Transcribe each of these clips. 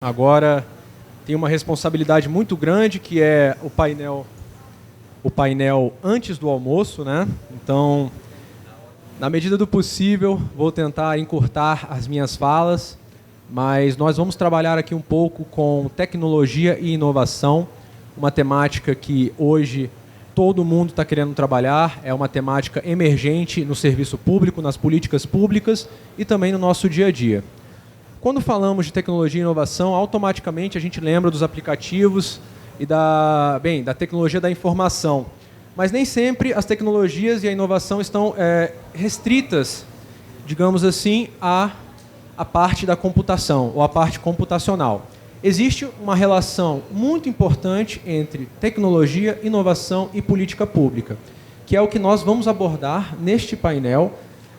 agora tem uma responsabilidade muito grande, que é o painel antes do almoço, né? Então, na medida do possível, vou tentar encurtar as minhas falas, mas nós vamos trabalhar aqui um pouco com tecnologia e inovação, uma temática que hoje todo mundo está querendo trabalhar, é uma temática emergente no serviço público, nas políticas públicas e também no nosso dia a dia. Quando falamos de tecnologia e inovação, automaticamente a gente lembra dos aplicativos e da tecnologia da informação. Mas nem sempre as tecnologias e a inovação estão restritas, digamos assim, à parte da computação ou à parte computacional. Existe uma relação muito importante entre tecnologia, inovação e política pública, que é o que nós vamos abordar neste painel,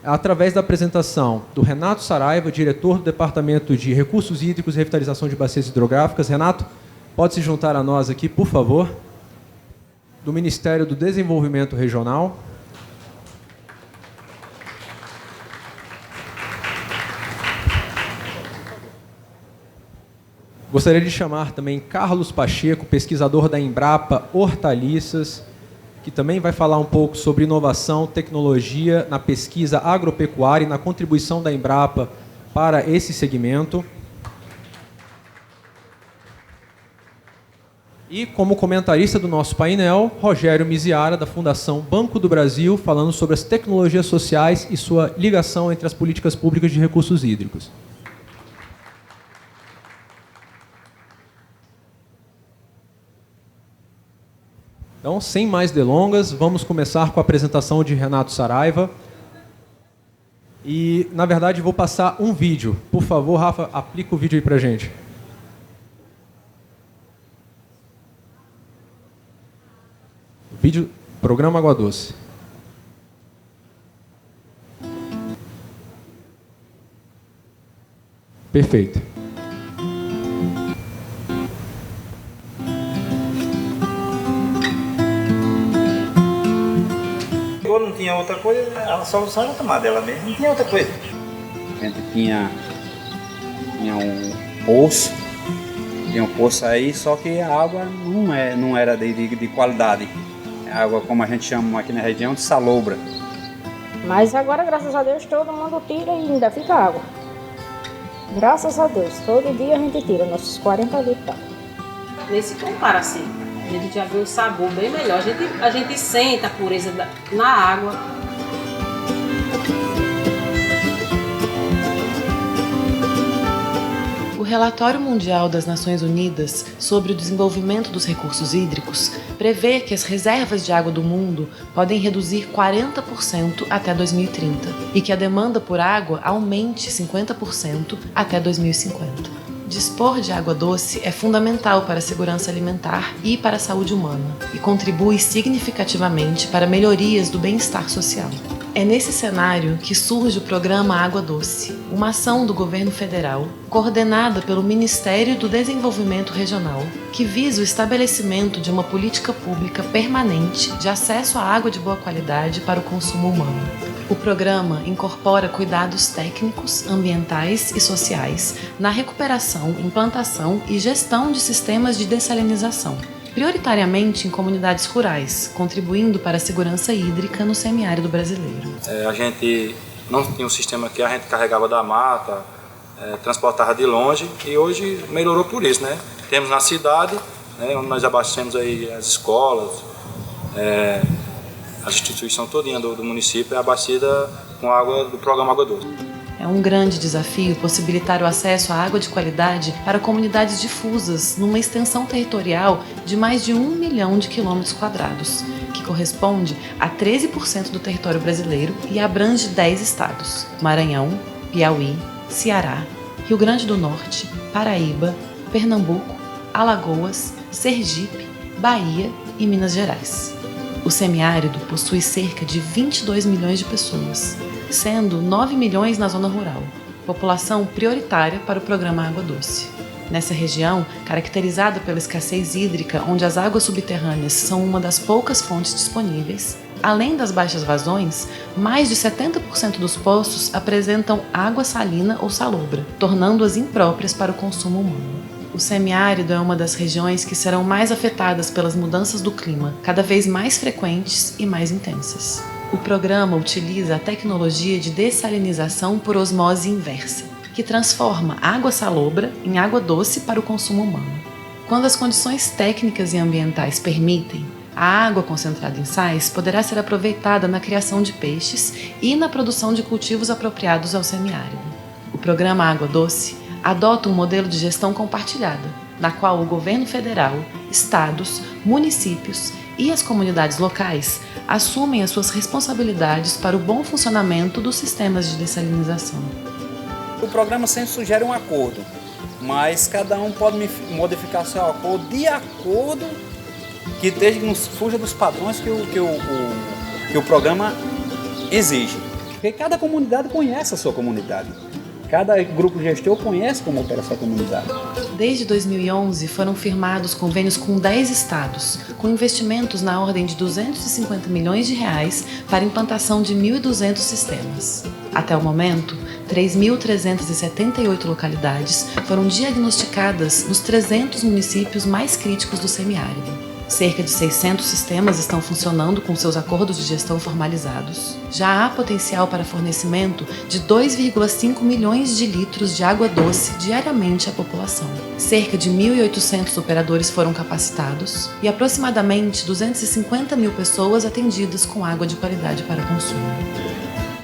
através da apresentação do Renato Saraiva, diretor do Departamento de Recursos Hídricos e Revitalização de Bacias Hidrográficas. Renato, pode se juntar a nós aqui, por favor. Do Ministério do Desenvolvimento Regional. Gostaria de chamar também Carlos Pacheco, pesquisador da Embrapa Hortaliças, que também vai falar um pouco sobre inovação, tecnologia na pesquisa agropecuária e na contribuição da Embrapa para esse segmento. E, como comentarista do nosso painel, Rogério Miziara, da Fundação Banco do Brasil, falando sobre as tecnologias sociais e sua ligação entre as políticas públicas de recursos hídricos. Então, sem mais delongas, vamos começar com a apresentação de Renato Saraiva. E, na verdade, vou passar um vídeo. Por favor, Rafa, aplica o vídeo aí pra gente. Vídeo, programa Água Doce. Perfeito. Não tinha outra coisa, a solução era tomar dela mesmo, não tinha outra coisa. A gente tinha um poço aí, só que a água não era de qualidade. A água, como a gente chama aqui na região, de salobra. Mas agora, graças a Deus, todo mundo tira e ainda fica água. Graças a Deus, todo dia a gente tira nossos 40 litros. Nem se compara assim. A gente já vê um sabor bem melhor. A gente sente a pureza na água. O Relatório Mundial das Nações Unidas sobre o Desenvolvimento dos Recursos Hídricos prevê que as reservas de água do mundo podem reduzir 40% até 2030 e que a demanda por água aumente 50% até 2050. Dispor de água doce é fundamental para a segurança alimentar e para a saúde humana e contribui significativamente para melhorias do bem-estar social. É nesse cenário que surge o Programa Água Doce, uma ação do governo federal coordenada pelo Ministério do Desenvolvimento Regional, que visa o estabelecimento de uma política pública permanente de acesso à água de boa qualidade para o consumo humano. O programa incorpora cuidados técnicos, ambientais e sociais na recuperação, implantação e gestão de sistemas de dessalinização, prioritariamente em comunidades rurais, contribuindo para a segurança hídrica no semiárido brasileiro. A gente não tinha um sistema que a gente carregava da mata, transportava de longe, e hoje melhorou por isso, né? Temos na cidade, né, onde nós abastecemos aí as escolas, a instituição todinha do município é abastecida com água do programa Água Doce. É um grande desafio possibilitar o acesso à água de qualidade para comunidades difusas numa extensão territorial de mais de 1 milhão de quilômetros quadrados, que corresponde a 13% do território brasileiro e abrange 10 estados: Maranhão, Piauí, Ceará, Rio Grande do Norte, Paraíba, Pernambuco, Alagoas, Sergipe, Bahia e Minas Gerais. O semiárido possui cerca de 22 milhões de pessoas, sendo 9 milhões na zona rural, população prioritária para o programa Água Doce. Nessa região, caracterizada pela escassez hídrica, onde as águas subterrâneas são uma das poucas fontes disponíveis, além das baixas vazões, mais de 70% dos poços apresentam água salina ou salobra, tornando-as impróprias para o consumo humano. o semiárido é uma das regiões que serão mais afetadas pelas mudanças do clima, cada vez mais frequentes e mais intensas. O programa utiliza a tecnologia de dessalinização por osmose inversa, que transforma água salobra em água doce para o consumo humano. Quando as condições técnicas e ambientais permitem, a água concentrada em sais poderá ser aproveitada na criação de peixes e na produção de cultivos apropriados ao semiárido. O programa Água Doce adota um modelo de gestão compartilhada, na qual o governo federal, estados, municípios e as comunidades locais assumem as suas responsabilidades para o bom funcionamento dos sistemas de dessalinização. O programa sempre sugere um acordo, mas cada um pode modificar seu acordo de acordo que não fuja dos padrões que o programa exige. Porque cada comunidade conhece a sua comunidade. Cada grupo gestor conhece como opera a sua comunidade. Desde 2011, foram firmados convênios com 10 estados, com investimentos na ordem de R$250 milhões para a implantação de 1.200 sistemas. Até o momento, 3.378 localidades foram diagnosticadas nos 300 municípios mais críticos do semiárido. Cerca de 600 sistemas estão funcionando com seus acordos de gestão formalizados. Já há potencial para fornecimento de 2,5 milhões de litros de água doce diariamente à população. Cerca de 1.800 operadores foram capacitados e aproximadamente 250 mil pessoas atendidas com água de qualidade para consumo.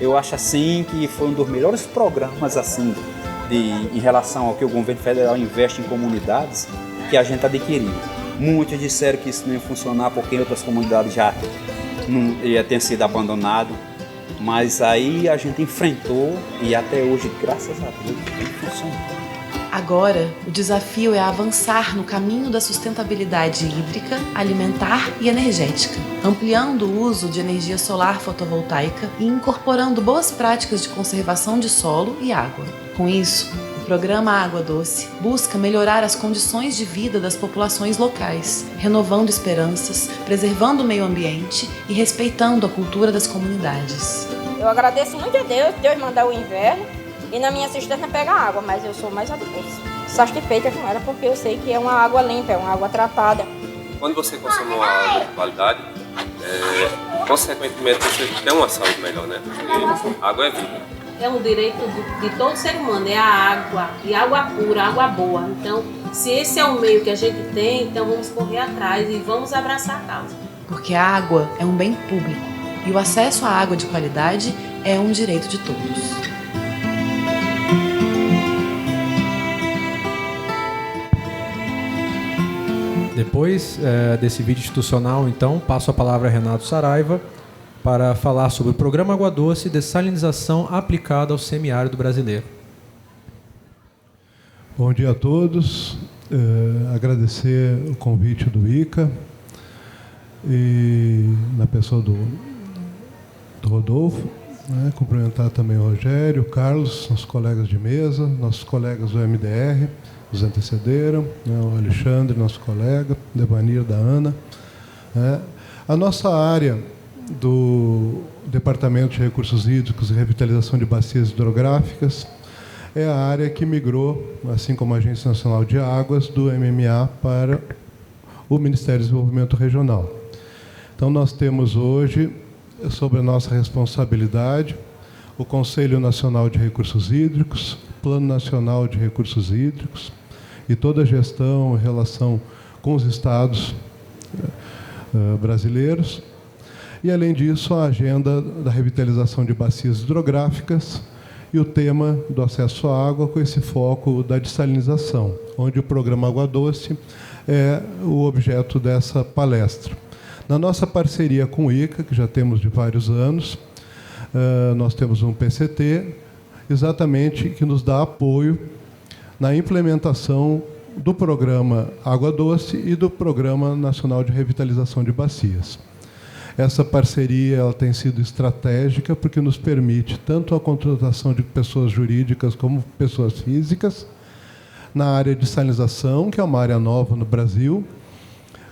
Eu acho assim que foi um dos melhores programas assim em relação ao que o governo federal investe em comunidades que a gente adquiriu. Muitos disseram que isso não ia funcionar porque em outras comunidades já não ia ter sido abandonado, mas aí a gente enfrentou e até hoje, graças a Deus, funcionou. Agora, o desafio é avançar no caminho da sustentabilidade hídrica, alimentar e energética, ampliando o uso de energia solar fotovoltaica e incorporando boas práticas de conservação de solo e água. Com isso, o programa Água Doce busca melhorar as condições de vida das populações locais, renovando esperanças, preservando o meio ambiente e respeitando a cultura das comunidades. Eu agradeço muito a Deus mandar o inverno e na minha cisterna pega água, mas eu sou mais satisfeita com ela porque eu sei que é uma água limpa, é uma água tratada. Quando você consome uma água de qualidade, consequentemente você tem uma saúde melhor, né? Porque água é vida. É um direito de todo ser humano, é a água, e água pura, água boa. Então, se esse é o meio que a gente tem, então vamos correr atrás e vamos abraçar a causa. Porque a água é um bem público e o acesso à água de qualidade é um direito de todos. Depois desse vídeo institucional, então, passo a palavra a Renato Saraiva para falar sobre o Programa Água Doce e dessalinização aplicada ao semiárido brasileiro. Bom dia a todos. Agradecer o convite do ICA e na pessoa do Rodolfo, né? Cumprimentar também o Rogério, o Carlos, nossos colegas de mesa, nossos colegas do MDR, os antecederam, né? O Alexandre, nosso colega, Devanir, da Ana. Né? A nossa área do Departamento de Recursos Hídricos e Revitalização de Bacias Hidrográficas é a área que migrou, assim como a Agência Nacional de Águas, do MMA para o Ministério do Desenvolvimento Regional. Então, nós temos hoje, sob a nossa responsabilidade, o Conselho Nacional de Recursos Hídricos, Plano Nacional de Recursos Hídricos e toda a gestão em relação com os estados brasileiros. E, além disso, a agenda da revitalização de bacias hidrográficas e o tema do acesso à água com esse foco da dessalinização, onde o programa Água Doce é o objeto dessa palestra. Na nossa parceria com o ICA, que já temos de vários anos, nós temos um PCT, exatamente que nos dá apoio na implementação do programa Água Doce e do Programa Nacional de Revitalização de Bacias. Essa parceria ela tem sido estratégica porque nos permite tanto a contratação de pessoas jurídicas como pessoas físicas na área de salinização, que é uma área nova no Brasil,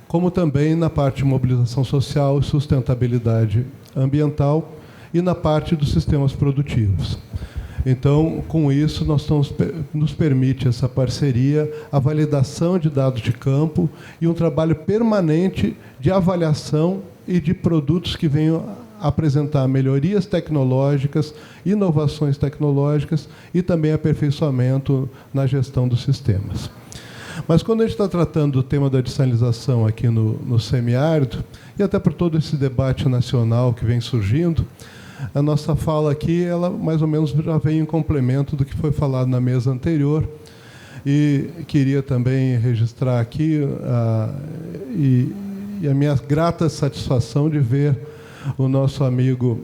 como também na parte de mobilização social e sustentabilidade ambiental e na parte dos sistemas produtivos. Então, com isso, nos permite essa parceria, a validação de dados de campo e um trabalho permanente de avaliação e de produtos que venham apresentar melhorias tecnológicas, inovações tecnológicas e também aperfeiçoamento na gestão dos sistemas. Mas quando a gente está tratando do tema da dessalinização aqui no semiárido, e até por todo esse debate nacional que vem surgindo, a nossa fala aqui, ela mais ou menos já vem em complemento do que foi falado na mesa anterior. E queria também registrar aqui a minha grata satisfação de ver o nosso amigo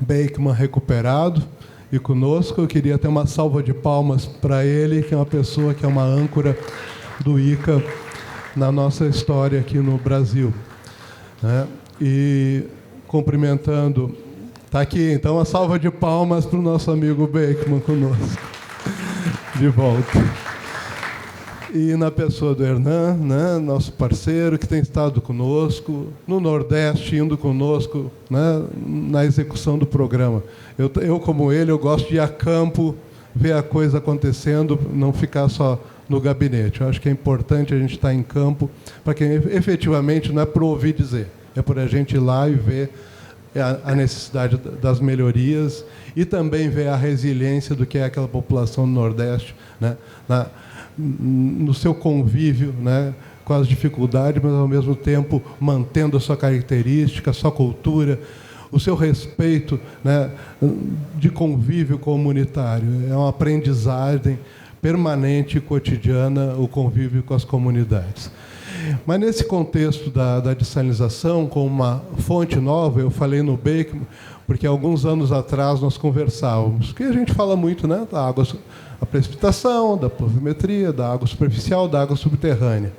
Beickman recuperado e conosco. Eu queria ter uma salva de palmas para ele, que é uma pessoa que é uma âncora do ICA na nossa história aqui no Brasil, né? E cumprimentando... Está aqui, então, uma salva de palmas para o nosso amigo Beickman conosco. De volta. E na pessoa do Hernan, né, nosso parceiro, que tem estado conosco, no Nordeste, indo conosco, né, na execução do programa. Eu, como ele, eu gosto de ir a campo, ver a coisa acontecendo, não ficar só no gabinete. Eu acho que é importante a gente estar em campo, para que efetivamente não é por ouvir dizer, é por a gente ir lá e ver a necessidade das melhorias e também ver a resiliência do que é aquela população do Nordeste, né, no seu convívio, né, com as dificuldades, mas, ao mesmo tempo, mantendo a sua característica, a sua cultura, o seu respeito, né, de convívio comunitário. É uma aprendizagem permanente e cotidiana o convívio com as comunidades. Mas, nesse contexto da dessalinização, com uma fonte nova, eu falei no Beickman, porque alguns anos atrás nós conversávamos, que a gente fala muito, né, da água, a precipitação, da pluviometria, da água superficial, da água subterrânea.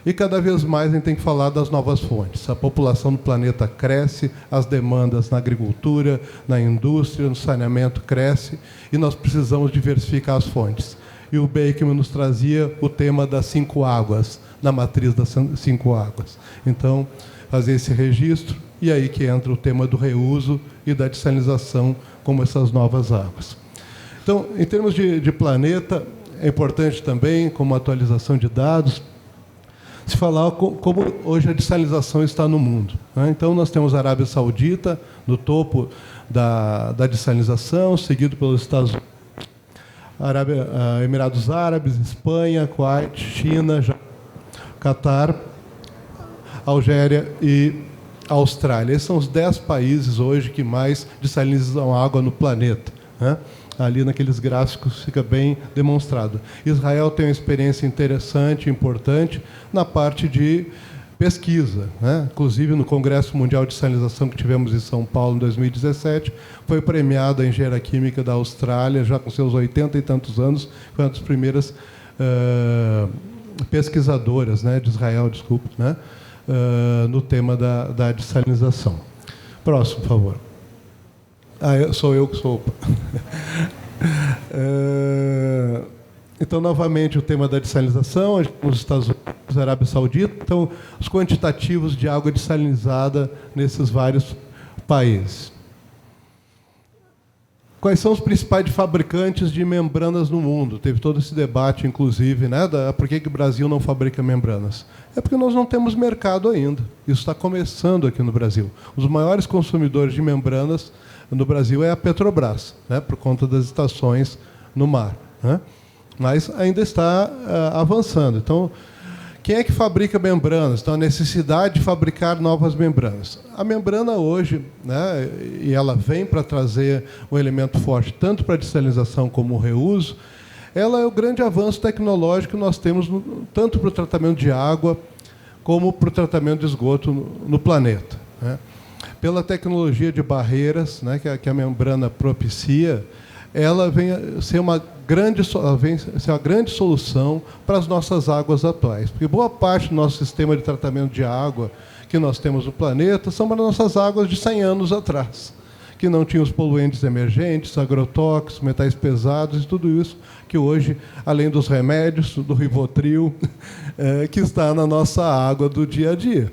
E cada vez mais a gente tem que falar das novas fontes. A população do planeta cresce, as demandas na agricultura, na indústria, no saneamento cresce, e nós precisamos diversificar as fontes. E o Beickman nos trazia o tema das 5 águas, na matriz das 5 águas. Então, fazer esse registro, e aí que entra o tema do reuso e da dessalinização como essas novas águas. Então, em termos de planeta, é importante também, como atualização de dados, se falar como hoje a dessalinização está no mundo, né? Então, nós temos a Arábia Saudita no topo da dessalinização, seguido pelos Estados Unidos, Emirados Árabes, Espanha, Kuwait, China, Catar, Algéria e Austrália. Esses são os 10 países hoje que mais dessalinizam água no planeta, né? Ali naqueles gráficos fica bem demonstrado. Israel tem uma experiência interessante, importante, na parte de pesquisa, né? Inclusive, no Congresso Mundial de Dessalinização que tivemos em São Paulo em 2017, foi premiada a engenharia química da Austrália, já com seus 80 e tantos anos, foi uma das primeiras pesquisadoras, né, de Israel, né, no tema da dessalinização. Próximo, por favor. Sou eu que sou. Então, novamente, o tema da dessalinização, os Estados Unidos, a Arábia Saudita, então, os quantitativos de água dessalinizada nesses vários países. Quais são os principais fabricantes de membranas no mundo? Teve todo esse debate, inclusive, né, por que o Brasil não fabrica membranas. É porque nós não temos mercado ainda. Isso está começando aqui no Brasil. Os maiores consumidores de membranas no Brasil é a Petrobras, né, por conta das estações no mar, né? Mas ainda está avançando. Então, quem é que fabrica membranas? Então, a necessidade de fabricar novas membranas. A membrana hoje, né, e ela vem para trazer um elemento forte, tanto para a dessalinização como o reuso, ela é o grande avanço tecnológico que nós temos, tanto para o tratamento de água, como para o tratamento de esgoto no planeta, né? Pela tecnologia de barreiras, né, que a membrana propicia, ela vem ser uma grande solução para as nossas águas atuais. Porque boa parte do nosso sistema de tratamento de água que nós temos no planeta são para nossas águas de 100 anos atrás, que não tinham os poluentes emergentes, agrotóxicos, metais pesados e tudo isso que hoje, além dos remédios, do Rivotril, que está na nossa água do dia a dia.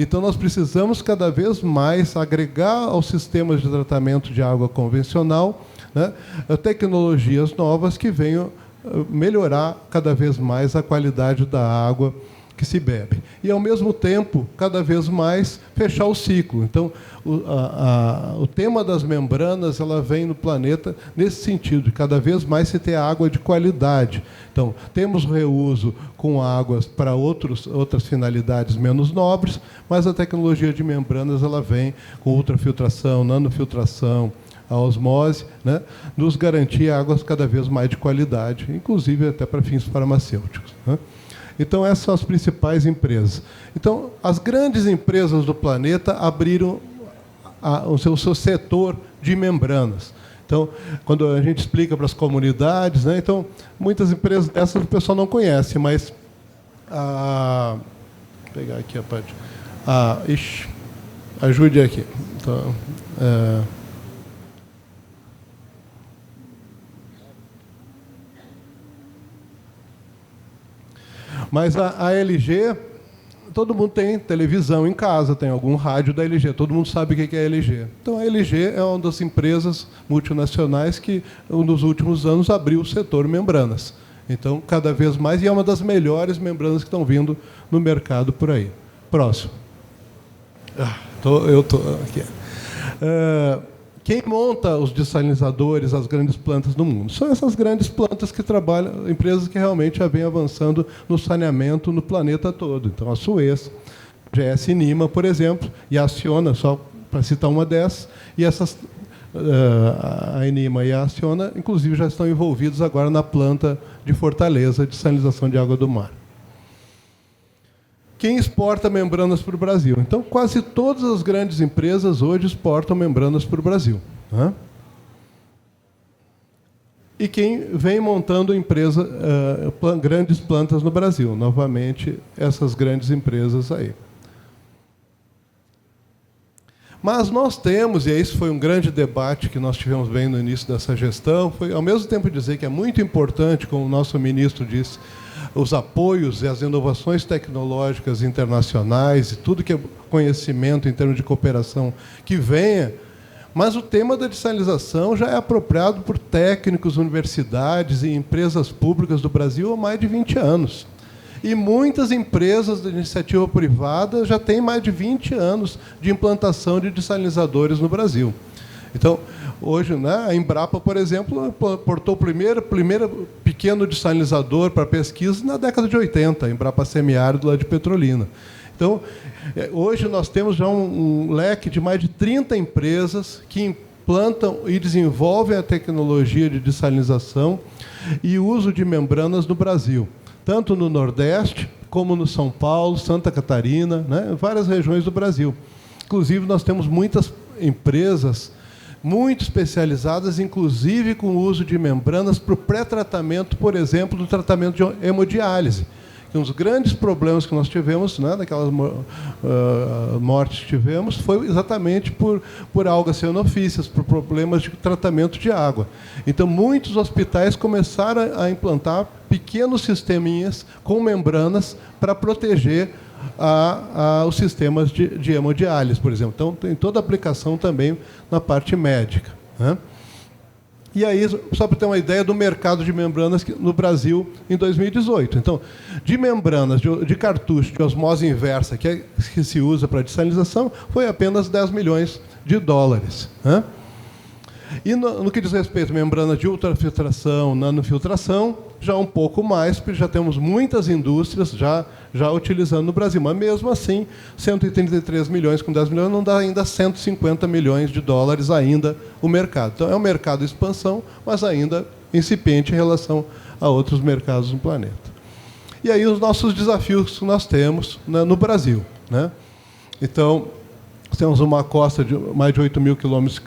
Então, nós precisamos cada vez mais agregar aos sistemas de tratamento de água convencional né, tecnologias novas que venham melhorar cada vez mais a qualidade da água que se bebe. E, ao mesmo tempo, cada vez mais fechar o ciclo. Então, o tema das membranas ela vem no planeta nesse sentido, de cada vez mais se ter água de qualidade. Então, temos reuso com águas para outras finalidades menos nobres, mas a tecnologia de membranas ela vem com ultrafiltração, nanofiltração, a osmose, né, nos garantir águas cada vez mais de qualidade, inclusive até para fins farmacêuticos, né? Então, essas são as principais empresas. Então, as grandes empresas do planeta abriram o seu setor de membranas. Então, quando a gente explica para as comunidades, né, então, muitas empresas dessas o pessoal não conhece, mas... vou pegar aqui a parte... ajude aqui. Então, mas a LG, todo mundo tem televisão em casa, tem algum rádio da LG, todo mundo sabe o que é a LG. Então, a LG é uma das empresas multinacionais que, nos últimos anos, abriu o setor membranas. Então, cada vez mais, e é uma das melhores membranas que estão vindo no mercado por aí. Próximo. Eu estou aqui. Quem monta os dessalinizadores, as grandes plantas do mundo? São essas grandes plantas que trabalham, empresas que realmente já vêm avançando no saneamento no planeta todo. Então, a Suez, GS Nima, por exemplo, e a Acciona, só para citar uma dessas, e essas, a Enima e a Acciona, inclusive, já estão envolvidos agora na planta de Fortaleza, de salinização de água do mar. Quem exporta membranas para o Brasil? Então, quase todas as grandes empresas hoje exportam membranas para o Brasil, né? E quem vem montando grandes plantas no Brasil? Novamente, essas grandes empresas aí. Mas nós temos, e esse foi um grande debate que nós tivemos bem no início dessa gestão, foi, ao mesmo tempo, dizer que é muito importante, como o nosso ministro disse, os apoios e as inovações tecnológicas internacionais e tudo que é conhecimento em termos de cooperação que venha, mas o tema da dessalinização já é apropriado por técnicos, universidades e empresas públicas do Brasil há mais de 20 anos. E muitas empresas de iniciativa privada já têm mais de 20 anos de implantação de dessalinizadores no Brasil. Então, hoje, né, a Embrapa, por exemplo, portou o primeiro pequeno dessalinizador para pesquisa na década de 80, a Embrapa Semiárido, lá de Petrolina. Então, hoje nós temos já um leque de mais de 30 empresas que implantam e desenvolvem a tecnologia de dessalinização e uso de membranas no Brasil, tanto no Nordeste, como no São Paulo, Santa Catarina, né, várias regiões do Brasil. Inclusive, nós temos muitas empresas muito especializadas, inclusive com o uso de membranas para o pré-tratamento, por exemplo, do tratamento de hemodiálise. Que um dos grandes problemas que nós tivemos, né, daquelas mortes que tivemos, foi exatamente por algas cianofícias, por problemas de tratamento de água. Então, muitos hospitais começaram a implantar pequenos sisteminhas com membranas para proteger os sistemas de hemodiálise, por exemplo. Então, tem toda a aplicação também na parte médica, né? E aí, só para ter uma ideia do mercado de membranas no Brasil em 2018. Então, de membranas, de cartucho de osmose inversa, que se usa para dessalinização, foi apenas 10 milhões de dólares, né? E no que diz respeito a membranas de ultrafiltração, nanofiltração, já um pouco mais, porque já temos muitas indústrias já utilizando no Brasil. Mas, mesmo assim, 133 milhões com 10 milhões não dá ainda 150 milhões de dólares ainda o mercado. Então, é um mercado de expansão, mas ainda incipiente em relação a outros mercados no planeta. E aí, os nossos desafios que nós temos, né, no Brasil, né? Então, temos uma costa de mais de 8 mil quilômetros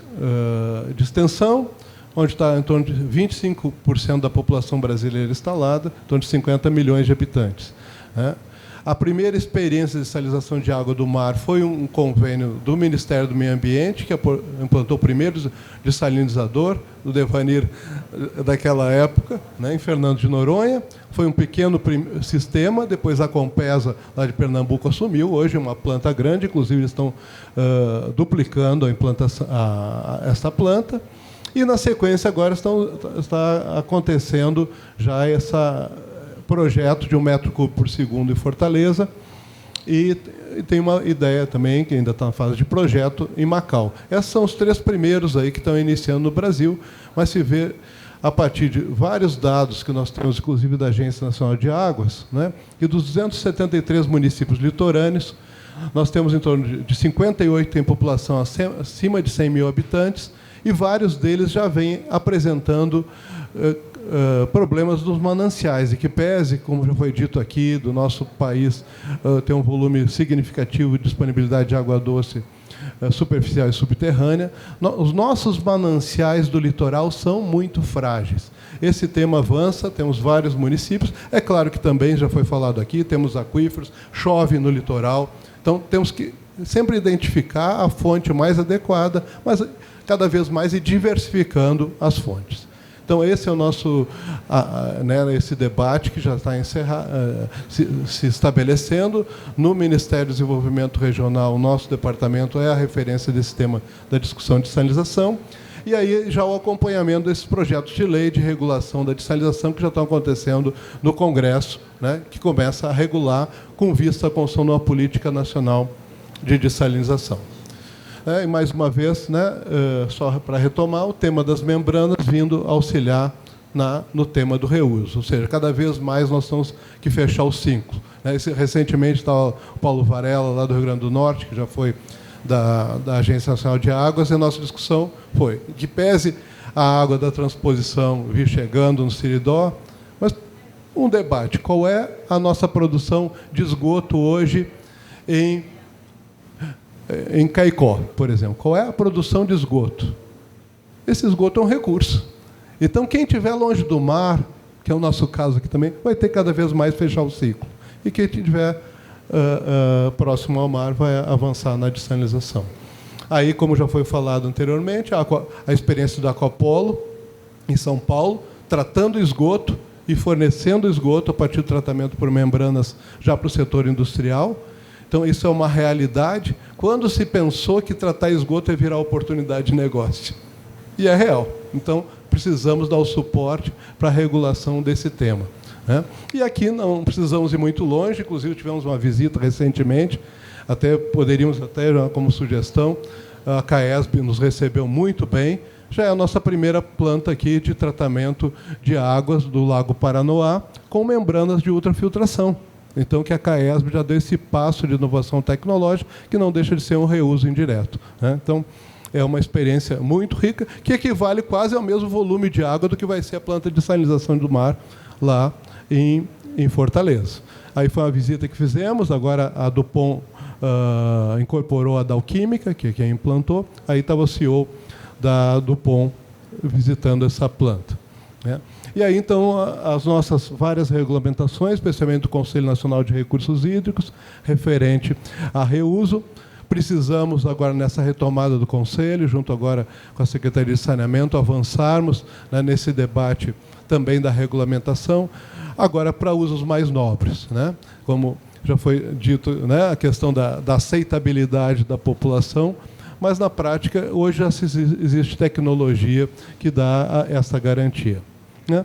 de extensão, onde está em torno de 25% da população brasileira instalada, em torno de 50 milhões de habitantes, né? A primeira experiência de dessalização de água do mar foi um convênio do Ministério do Meio Ambiente, que implantou o primeiro dessalinizador do Devanir daquela época, né, em Fernando de Noronha. Foi um pequeno sistema, depois a Compesa, lá de Pernambuco, assumiu. Hoje é uma planta grande, inclusive eles estão duplicando a implantação, essa planta. E, na sequência, agora está acontecendo já esse projeto de 1 metro cúbico por segundo em Fortaleza, e tem uma ideia também, que ainda está na fase de projeto, em Macau. Esses são os 3 primeiros aí que estão iniciando no Brasil, mas se vê a partir de vários dados que nós temos, inclusive da Agência Nacional de Águas, né, e dos 273 municípios litorâneos, nós temos em torno de 58 tem população acima de 100 mil habitantes, e vários deles já vêm apresentando problemas dos mananciais, e que pese, como já foi dito aqui, do nosso país tem um volume significativo de disponibilidade de água doce superficial e subterrânea, os nossos mananciais do litoral são muito frágeis. Esse tema avança, temos vários municípios, é claro que também já foi falado aqui, temos aquíferos, chove no litoral, então temos que sempre identificar a fonte mais adequada, mas cada vez mais ir diversificando as fontes. Então, esse é o nosso esse debate que já está se estabelecendo. No Ministério do Desenvolvimento Regional, o nosso departamento é a referência desse tema da discussão de dessalinização. E aí já o acompanhamento desses projetos de lei de regulação da dessalinização que já estão acontecendo no Congresso, né, que começa a regular com vista à construção de uma política nacional de dessalinização. E, mais uma vez, né, só para retomar, o tema das membranas vindo auxiliar no tema do reuso. Ou seja, cada vez mais nós temos que fechar o ciclo. Recentemente está o Paulo Varela, lá do Rio Grande do Norte, que já foi da Agência Nacional de Águas, e a nossa discussão foi que pese a água da transposição vir chegando no Siridó, mas um debate, qual é a nossa produção de esgoto hoje em Caicó, por exemplo. Qual é a produção de esgoto? Esse esgoto é um recurso. Então, quem estiver longe do mar, que é o nosso caso aqui também, vai ter cada vez mais fechar o ciclo. E quem estiver próximo ao mar vai avançar na dessalinização. Aí, como já foi falado anteriormente, a experiência do Aquapolo, em São Paulo, tratando esgoto e fornecendo esgoto a partir do tratamento por membranas já para o setor industrial. Então, isso é uma realidade. Quando se pensou que tratar esgoto é virar oportunidade de negócio? E é real. Então, precisamos dar o suporte para a regulação desse tema, né? E aqui não precisamos ir muito longe, inclusive tivemos uma visita recentemente, poderíamos como sugestão, a CAESB nos recebeu muito bem, já é a nossa primeira planta aqui de tratamento de águas do Lago Paranoá com membranas de ultrafiltração. Então, que a CAESB já deu esse passo de inovação tecnológica, que não deixa de ser um reuso indireto, né? Então, é uma experiência muito rica, que equivale quase ao mesmo volume de água do que vai ser a planta de salinização do mar lá em Fortaleza. Aí foi uma visita que fizemos, agora a Dupont incorporou a Dalquímica, que é quem implantou, aí estava o CEO da Dupont visitando essa planta, né? E aí, então, as nossas várias regulamentações, especialmente do Conselho Nacional de Recursos Hídricos, referente a reuso. Precisamos, agora, nessa retomada do Conselho, junto agora com a Secretaria de Saneamento, avançarmos, né, nesse debate também da regulamentação, agora para usos mais nobres, né? Como já foi dito, né, a questão da aceitabilidade da população, mas, na prática, hoje já existe tecnologia que dá essa garantia, né?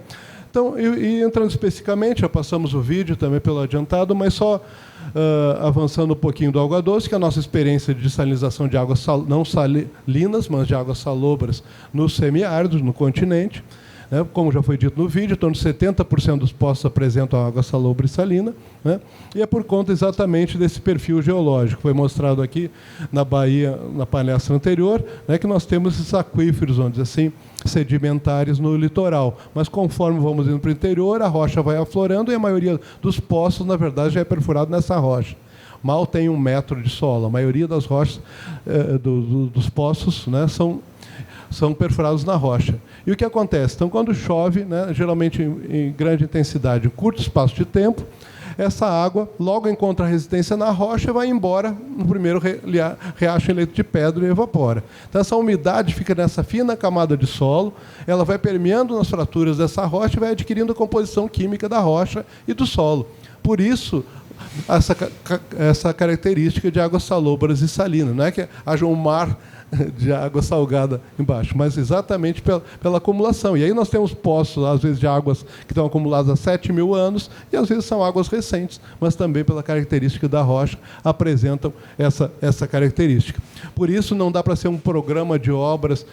Então, e entrando especificamente, já passamos o vídeo também pelo adiantado, mas só avançando um pouquinho do água doce, que é a nossa experiência de dessalinização de águas não salinas, mas de águas salobras no semiárido, no continente, né? Como já foi dito no vídeo, em torno de 70% dos poços apresentam água salobre e salina, né? E é por conta exatamente desse perfil geológico, foi mostrado aqui na Bahia, na palestra anterior, né, que nós temos esses aquíferos, vamos dizer assim, sedimentares no litoral. Mas conforme vamos indo para o interior, a rocha vai aflorando e a maioria dos poços, na verdade, já é perfurado nessa rocha. Mal tem 1 metro de solo. A maioria das rochas, dos poços, né, são perfurados na rocha. E o que acontece? Então, quando chove, né, geralmente em grande intensidade, em curto espaço de tempo, essa água logo encontra resistência na rocha e vai embora no primeiro riacho em leito de pedra e evapora. Então, essa umidade fica nessa fina camada de solo, ela vai permeando nas fraturas dessa rocha e vai adquirindo a composição química da rocha e do solo. Por isso, essa característica de águas salobras e salinas. Não é que haja um mar de água salgada embaixo, mas exatamente pela acumulação. E aí nós temos poços, às vezes, de águas que estão acumuladas há 7.000 anos, e às vezes são águas recentes, mas também pela característica da rocha apresentam essa característica. Por isso não dá para ser um programa de obras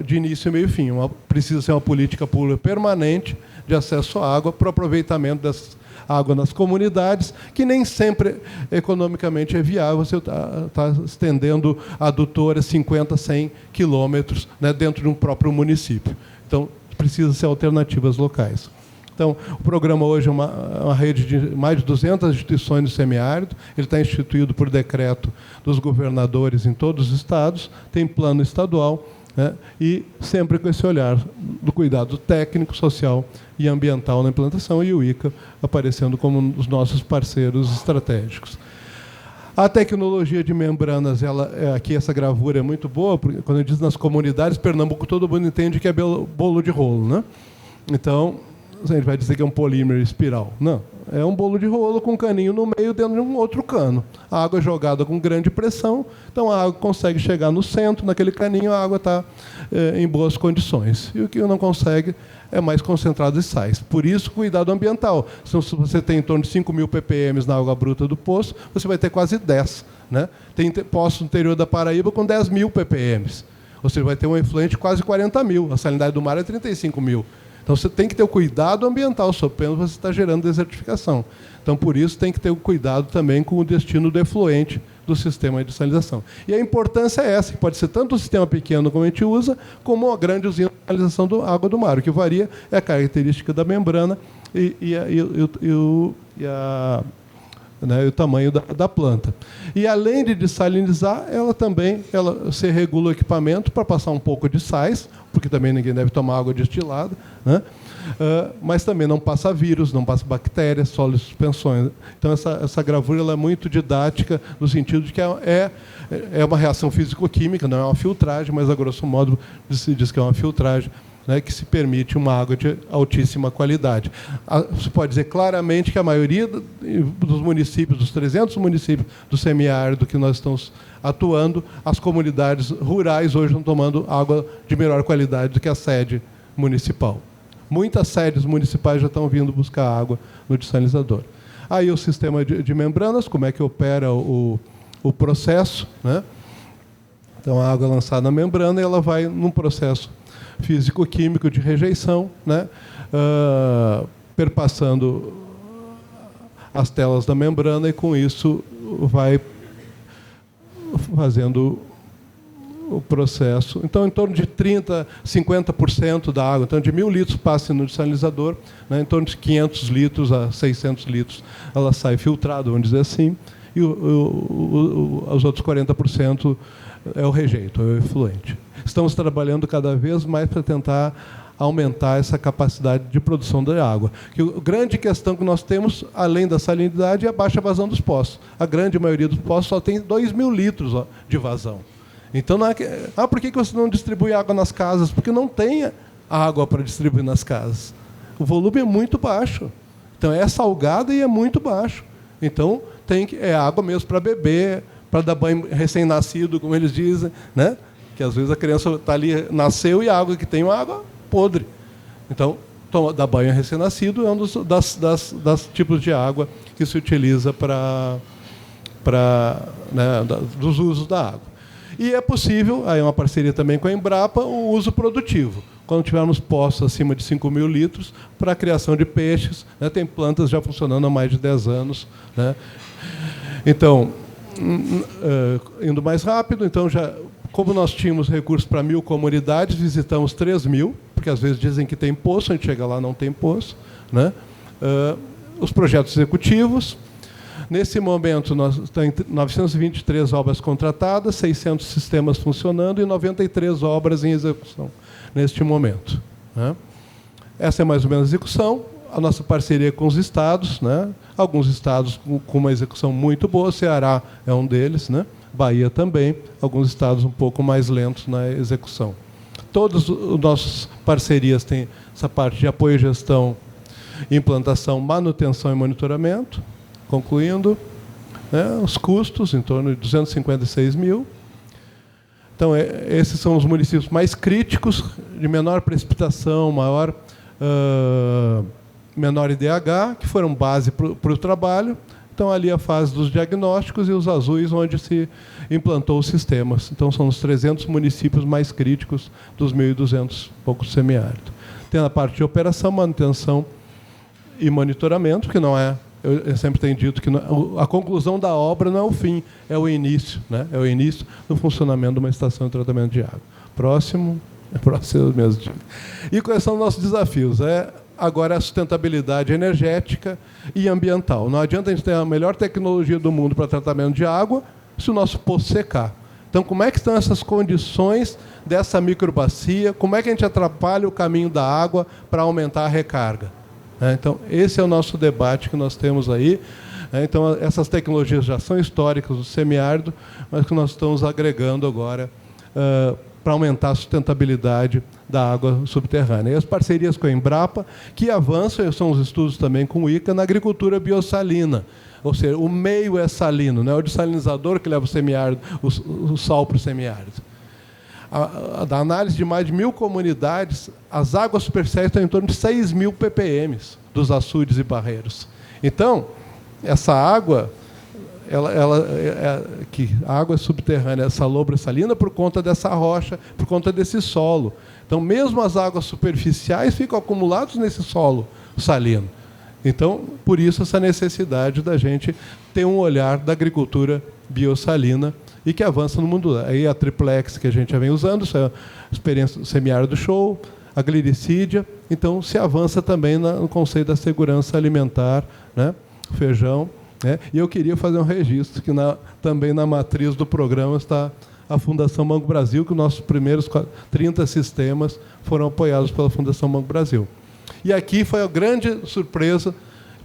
de início, meio e fim. Precisa ser uma política pública permanente de acesso à água para o aproveitamento dessas água nas comunidades, que nem sempre economicamente é viável você tá estendendo adutoras 50, 100 quilômetros, né, dentro de um próprio município. Então, precisa ser alternativas locais. Então, o programa hoje é uma rede de mais de 200 instituições do semiárido. Ele está instituído por decreto dos governadores em todos os estados, tem plano estadual, né, e sempre com esse olhar do cuidado técnico, social e ambiental na implantação, e o ICA aparecendo como um dos nossos parceiros estratégicos. A tecnologia de membranas, aqui essa gravura é muito boa, porque quando eu diz nas comunidades, Pernambuco todo mundo entende que é bolo de rolo, né? Então, a gente vai dizer que é um polímero espiral. Não, é um bolo de rolo com um caninho no meio dentro de um outro cano. A água é jogada com grande pressão, então a água consegue chegar no centro, naquele caninho a água está em boas condições. E o que não consegue é mais concentrado de sais. Por isso, cuidado ambiental. Se você tem em torno de 5.000 ppm na água bruta do poço, você vai ter quase 10. Né? Tem poços no interior da Paraíba com 10.000 ppm. Ou seja, vai ter um efluente de quase 40.000. A salinidade do mar é 35.000. Então, você tem que ter o cuidado ambiental, sob pena você está gerando desertificação. Então, por isso, tem que ter o cuidado também com o destino do efluente do sistema de salinização. E a importância é essa, que pode ser tanto o sistema pequeno como a gente usa, como a grande usina de salinização da água do mar. O que varia é a característica da membrana e o tamanho da planta. E, além de dessalinizar, você regula o equipamento para passar um pouco de sais, porque também ninguém deve tomar água destilada, né? Mas também não passa vírus, não passa bactérias, sólidos e suspensões. Então, essa gravura ela é muito didática, no sentido de que é uma reação físico-química, não é uma filtragem, mas, a grosso modo, se diz que é uma filtragem, né, que se permite uma água de altíssima qualidade. Você pode dizer claramente que a maioria dos municípios, dos 300 municípios do semiárido que nós estamos atuando, as comunidades rurais hoje estão tomando água de melhor qualidade do que a sede municipal. Muitas sedes municipais já estão vindo buscar água no dessalinizador. Aí o sistema de membranas, como é que opera o processo, né? Então, a água é lançada na membrana e ela vai num processo físico-químico de rejeição, né? Perpassando as telas da membrana, e com isso vai fazendo o processo. Então, em torno de 30%, 50% da água, então de 1.000 litros passa no dessalinizador, né? Em torno de 500 litros a 600 litros ela sai filtrada, vamos dizer assim, e os outros 40% é o rejeito, é o efluente. Estamos trabalhando cada vez mais para tentar aumentar essa capacidade de produção da água. Que a grande questão que nós temos, além da salinidade, é a baixa vazão dos poços. A grande maioria dos poços só tem 2.000 litros de vazão. Então, não é que, por que você não distribui água nas casas? Porque não tem água para distribuir nas casas. O volume é muito baixo. Então, é salgada e é muito baixo. Então, é água mesmo para beber, para dar banho recém-nascido, como eles dizem, né? Que às vezes a criança está ali, nasceu, e a água que tem é uma água podre. Então, dar banho recém-nascido é um dos tipos de água que se utiliza dos usos da água. E é possível, aí uma parceria também com a Embrapa, o uso produtivo. Quando tivermos poços acima de 5.000 litros, para a criação de peixes, né? Tem plantas já funcionando há mais de 10 anos. Né? Então, indo mais rápido, então como nós tínhamos recursos para 1.000 comunidades, visitamos 3.000, porque às vezes dizem que tem poço, a gente chega lá, não tem poço. Né? Os projetos executivos. Nesse momento, nós temos 923 obras contratadas, 600 sistemas funcionando e 93 obras em execução neste momento. Né? Essa é mais ou menos a execução. A nossa parceria com os estados, né? Alguns estados com uma execução muito boa, Ceará é um deles, né? Bahia também, alguns estados um pouco mais lentos na execução. Todas as nossas parcerias têm essa parte de apoio, gestão, implantação, manutenção e monitoramento. concluindo, né, os custos, em torno de 256 mil. Então, esses são os municípios mais críticos, de menor precipitação, menor IDH, que foram base para o trabalho. Então, ali a fase dos diagnósticos e os azuis, onde se implantou os sistemas. Então, são os 300 municípios mais críticos dos 1.200 poucos semiáridos. Tem a parte de operação, manutenção e monitoramento, que não é... Eu sempre tenho dito que a conclusão da obra não é o fim, é o início, né? É o início do funcionamento de uma estação de tratamento de água. Próximo mesmo. E quais são os nossos desafios? Agora a sustentabilidade energética e ambiental. Não adianta a gente ter a melhor tecnologia do mundo para tratamento de água se o nosso poço secar. Então, como é que estão essas condições dessa microbacia? Como é que a gente atrapalha o caminho da água para aumentar a recarga? Então, esse é o nosso debate que nós temos aí. Então, essas tecnologias já são históricas do semiárido, mas que nós estamos agregando agora para aumentar a sustentabilidade da água subterrânea. E as parcerias com a Embrapa, que avançam, são os estudos também com o ICA, na agricultura biossalina. Ou seja, o meio é salino, não é o desalinizador que leva o semiárido, o sal para o semiárido. Da análise de mais de 1.000 comunidades, as águas superficiais estão em torno de 6.000 ppm dos açudes e barreiros. Então, essa água, a água subterrânea, essa lobre salina, por conta dessa rocha, por conta desse solo. Então, mesmo as águas superficiais ficam acumuladas nesse solo salino. Então, por isso, essa necessidade da gente ter um olhar da agricultura biossalina e que avança no mundo. Aí a triplex que a gente já vem usando, isso é a experiência do semiárido do show, a glicídia. Então, se avança também no conceito da segurança alimentar, né? Feijão. Né? E eu queria fazer um registro, que também na matriz do programa está a Fundação Mango Brasil, que os nossos primeiros 30 sistemas foram apoiados pela Fundação Mango Brasil. E aqui foi a grande surpresa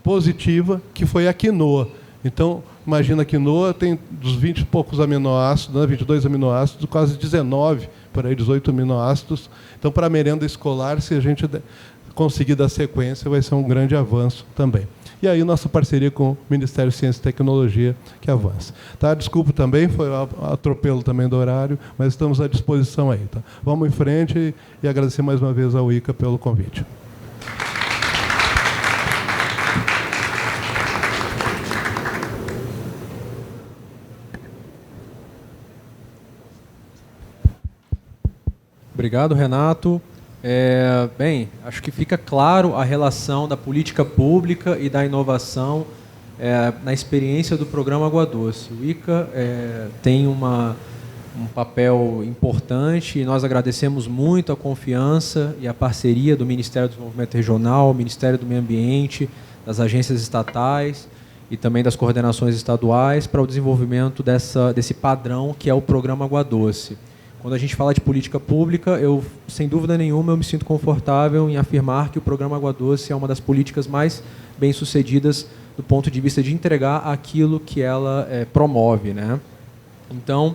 positiva, que foi a quinoa. Então, imagina, a quinoa tem dos 20 e poucos aminoácidos, 22 aminoácidos, quase 19, por aí 18 aminoácidos. Então, para a merenda escolar, se a gente conseguir dar sequência, vai ser um grande avanço também. E aí, nossa parceria com o Ministério de Ciência e Tecnologia, que avança. Tá? Desculpa também, foi atropelo também do horário, mas estamos à disposição aí. Tá? Vamos em frente e agradecer mais uma vez ao ICA pelo convite. Obrigado, Renato. Bem, acho que fica claro a relação da política pública e da inovação na experiência do programa Água Doce. O ICA tem um papel importante e nós agradecemos muito a confiança e a parceria do Ministério do Desenvolvimento Regional, Ministério do Meio Ambiente, das agências estatais e também das coordenações estaduais para o desenvolvimento desse padrão que é o programa Água Doce. Quando a gente fala de política pública, sem dúvida nenhuma, eu me sinto confortável em afirmar que o programa Água Doce é uma das políticas mais bem-sucedidas do ponto de vista de entregar aquilo que ela promove, né? Então,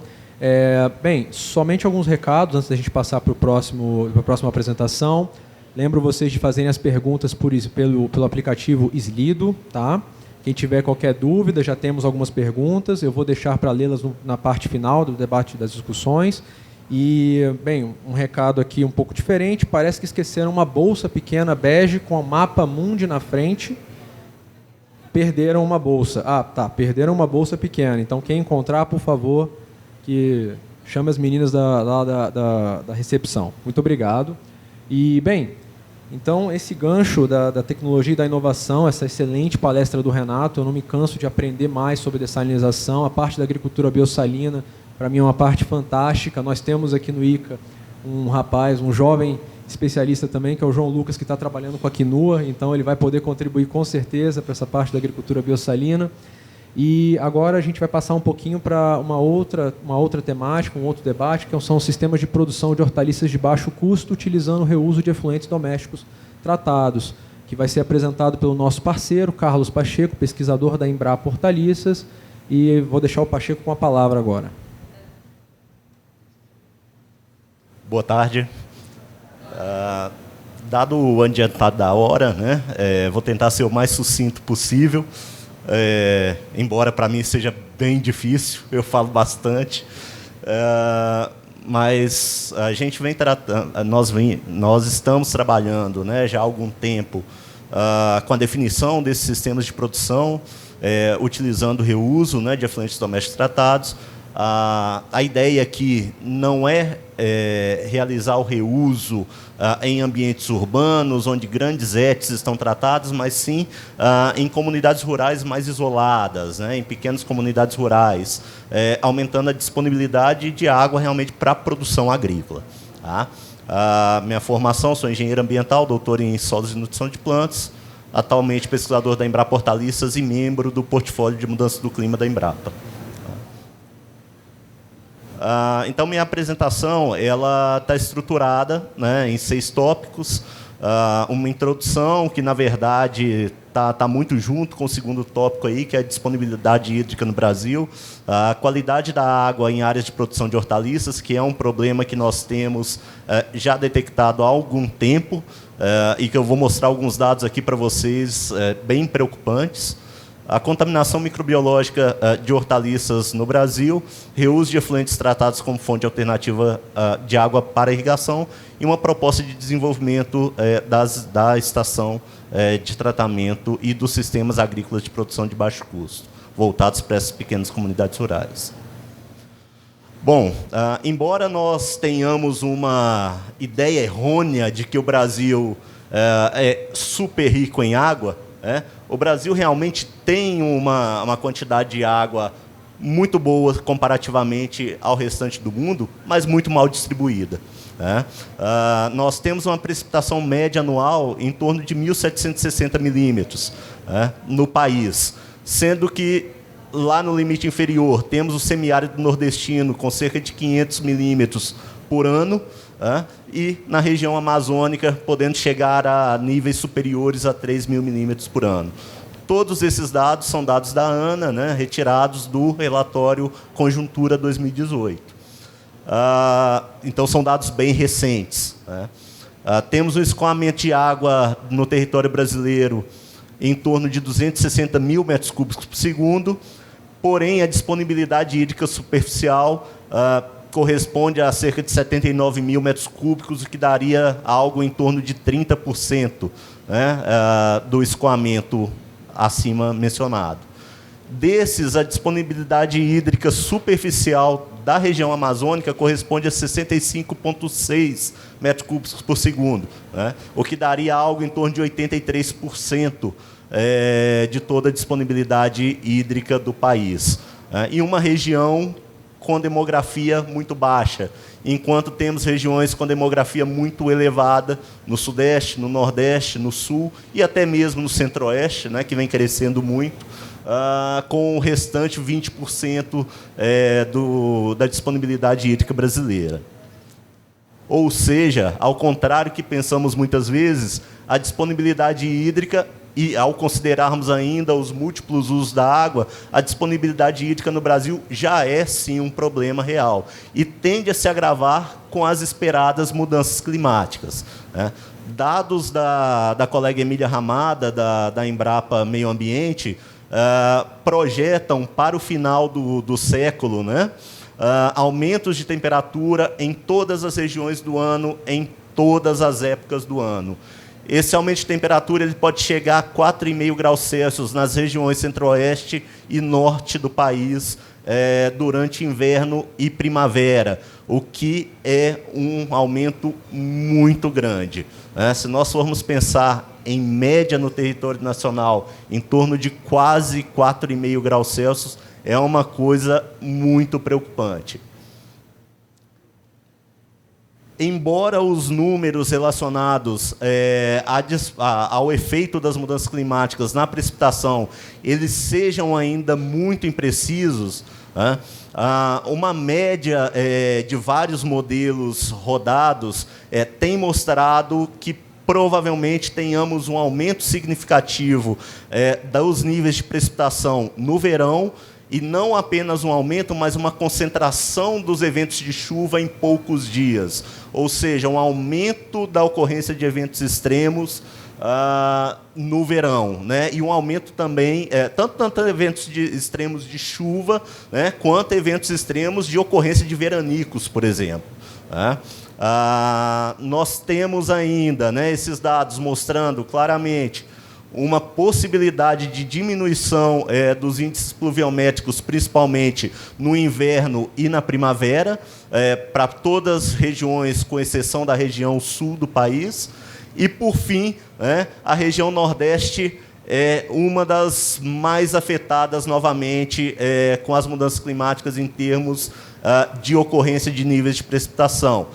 bem, somente alguns recados antes da gente passar para a próxima apresentação. Lembro vocês de fazerem as perguntas pelo aplicativo Slido, tá? Quem tiver qualquer dúvida, já temos algumas perguntas. Eu vou deixar para lê-las na parte final do debate das discussões. E, bem, um recado aqui um pouco diferente. Parece que esqueceram uma bolsa pequena bege com o mapa mundi na frente. Perderam uma bolsa. Perderam uma bolsa pequena. Então, quem encontrar, por favor, que chame as meninas da recepção. Muito obrigado. E, bem, então, esse gancho da tecnologia e da inovação, essa excelente palestra do Renato, eu não me canso de aprender mais sobre dessalinização. A parte da agricultura biossalina, para mim, é uma parte fantástica. Nós temos aqui no ICA um jovem especialista também, que é o João Lucas, que está trabalhando com a quinoa, então ele vai poder contribuir com certeza para essa parte da agricultura biossalina. E agora a gente vai passar um pouquinho para uma outra temática, um outro debate, que são os sistemas de produção de hortaliças de baixo custo, utilizando o reuso de efluentes domésticos tratados, que vai ser apresentado pelo nosso parceiro, Carlos Pacheco, pesquisador da Embrapa Hortaliças, e vou deixar o Pacheco com a palavra agora. Boa tarde. Dado o adiantado da hora, né, vou tentar ser o mais sucinto possível, embora para mim seja bem difícil, eu falo bastante, mas a gente vem tratando, nós estamos trabalhando, né, já há algum tempo com a definição desses sistemas de produção, utilizando o reuso, né, de efluentes domésticos tratados. A ideia aqui não é realizar o reuso em ambientes urbanos, onde grandes ETs estão tratados, mas sim em comunidades rurais mais isoladas, né, em pequenas comunidades rurais, aumentando a disponibilidade de água realmente para a produção agrícola. Tá? Minha formação, sou engenheiro ambiental, doutor em solos e nutrição de plantas, atualmente pesquisador da Embrapa Hortaliças e membro do portfólio de mudança do clima da Embrapa. Então, minha apresentação está estruturada, né, em 6 tópicos. Uma introdução que, na verdade, está muito junto com o segundo tópico, aí, que é a disponibilidade hídrica no Brasil, a qualidade da água em áreas de produção de hortaliças, que é um problema que nós temos já detectado há algum tempo, e que eu vou mostrar alguns dados aqui para vocês bem preocupantes. A contaminação microbiológica de hortaliças no Brasil, reuso de efluentes tratados como fonte alternativa de água para irrigação e uma proposta de desenvolvimento da estação de tratamento e dos sistemas agrícolas de produção de baixo custo, voltados para essas pequenas comunidades rurais. Bom, embora nós tenhamos uma ideia errônea de que o Brasil é super rico em água, o Brasil realmente tem uma quantidade de água muito boa comparativamente ao restante do mundo, mas muito mal distribuída. Nós temos uma precipitação média anual em torno de 1.760 milímetros no país, sendo que lá no limite inferior temos o semiárido nordestino com cerca de 500 milímetros por ano, e na região amazônica podendo chegar a níveis superiores a 3.000 milímetros por ano. Todos esses dados são dados da ANA, né, retirados do relatório Conjuntura 2018. Então, são dados bem recentes. Temos um escoamento de água no território brasileiro em torno de 260 mil metros cúbicos por segundo, porém, a disponibilidade hídrica superficial corresponde a cerca de 79 mil metros cúbicos, o que daria algo em torno de 30%, né, do escoamento acima mencionado. Desses, a disponibilidade hídrica superficial da região amazônica corresponde a 65,6 metros cúbicos por segundo, né, o que daria algo em torno de 83% de toda a disponibilidade hídrica do país. E uma região com demografia muito baixa, enquanto temos regiões com demografia muito elevada no Sudeste, no Nordeste, no Sul e até mesmo no Centro-Oeste, né, que vem crescendo muito, com o restante 20% da disponibilidade hídrica brasileira. Ou seja, ao contrário que pensamos muitas vezes, a disponibilidade hídrica, e ao considerarmos ainda os múltiplos usos da água, a disponibilidade hídrica no Brasil já é, sim, um problema real e tende a se agravar com as esperadas mudanças climáticas. Dados da colega Emília Ramada, da Embrapa Meio Ambiente, projetam para o final do século, né, aumentos de temperatura em todas as regiões do ano, em todas as épocas do ano. Esse aumento de temperatura ele pode chegar a 4,5 graus Celsius nas regiões centro-oeste e norte do país durante inverno e primavera, o que é um aumento muito grande. Se nós formos pensar em média no território nacional, em torno de quase 4,5 graus Celsius, é uma coisa muito preocupante. Embora os números relacionados ao efeito das mudanças climáticas na precipitação eles sejam ainda muito imprecisos, uma média de vários modelos rodados tem mostrado que provavelmente tenhamos um aumento significativo dos níveis de precipitação no verão, e não apenas um aumento, mas uma concentração dos eventos de chuva em poucos dias. Ou seja, um aumento da ocorrência de eventos extremos no verão, né? E um aumento também, tanto eventos extremos de chuva, né, quanto eventos extremos de ocorrência de veranicos, por exemplo. Né? Nós temos ainda, né, esses dados mostrando claramente uma possibilidade de diminuição dos índices pluviométricos, principalmente no inverno e na primavera, para todas as regiões, com exceção da região sul do país. E, por fim, a região Nordeste é uma das mais afetadas, novamente, com as mudanças climáticas em termos de ocorrência de níveis de precipitação.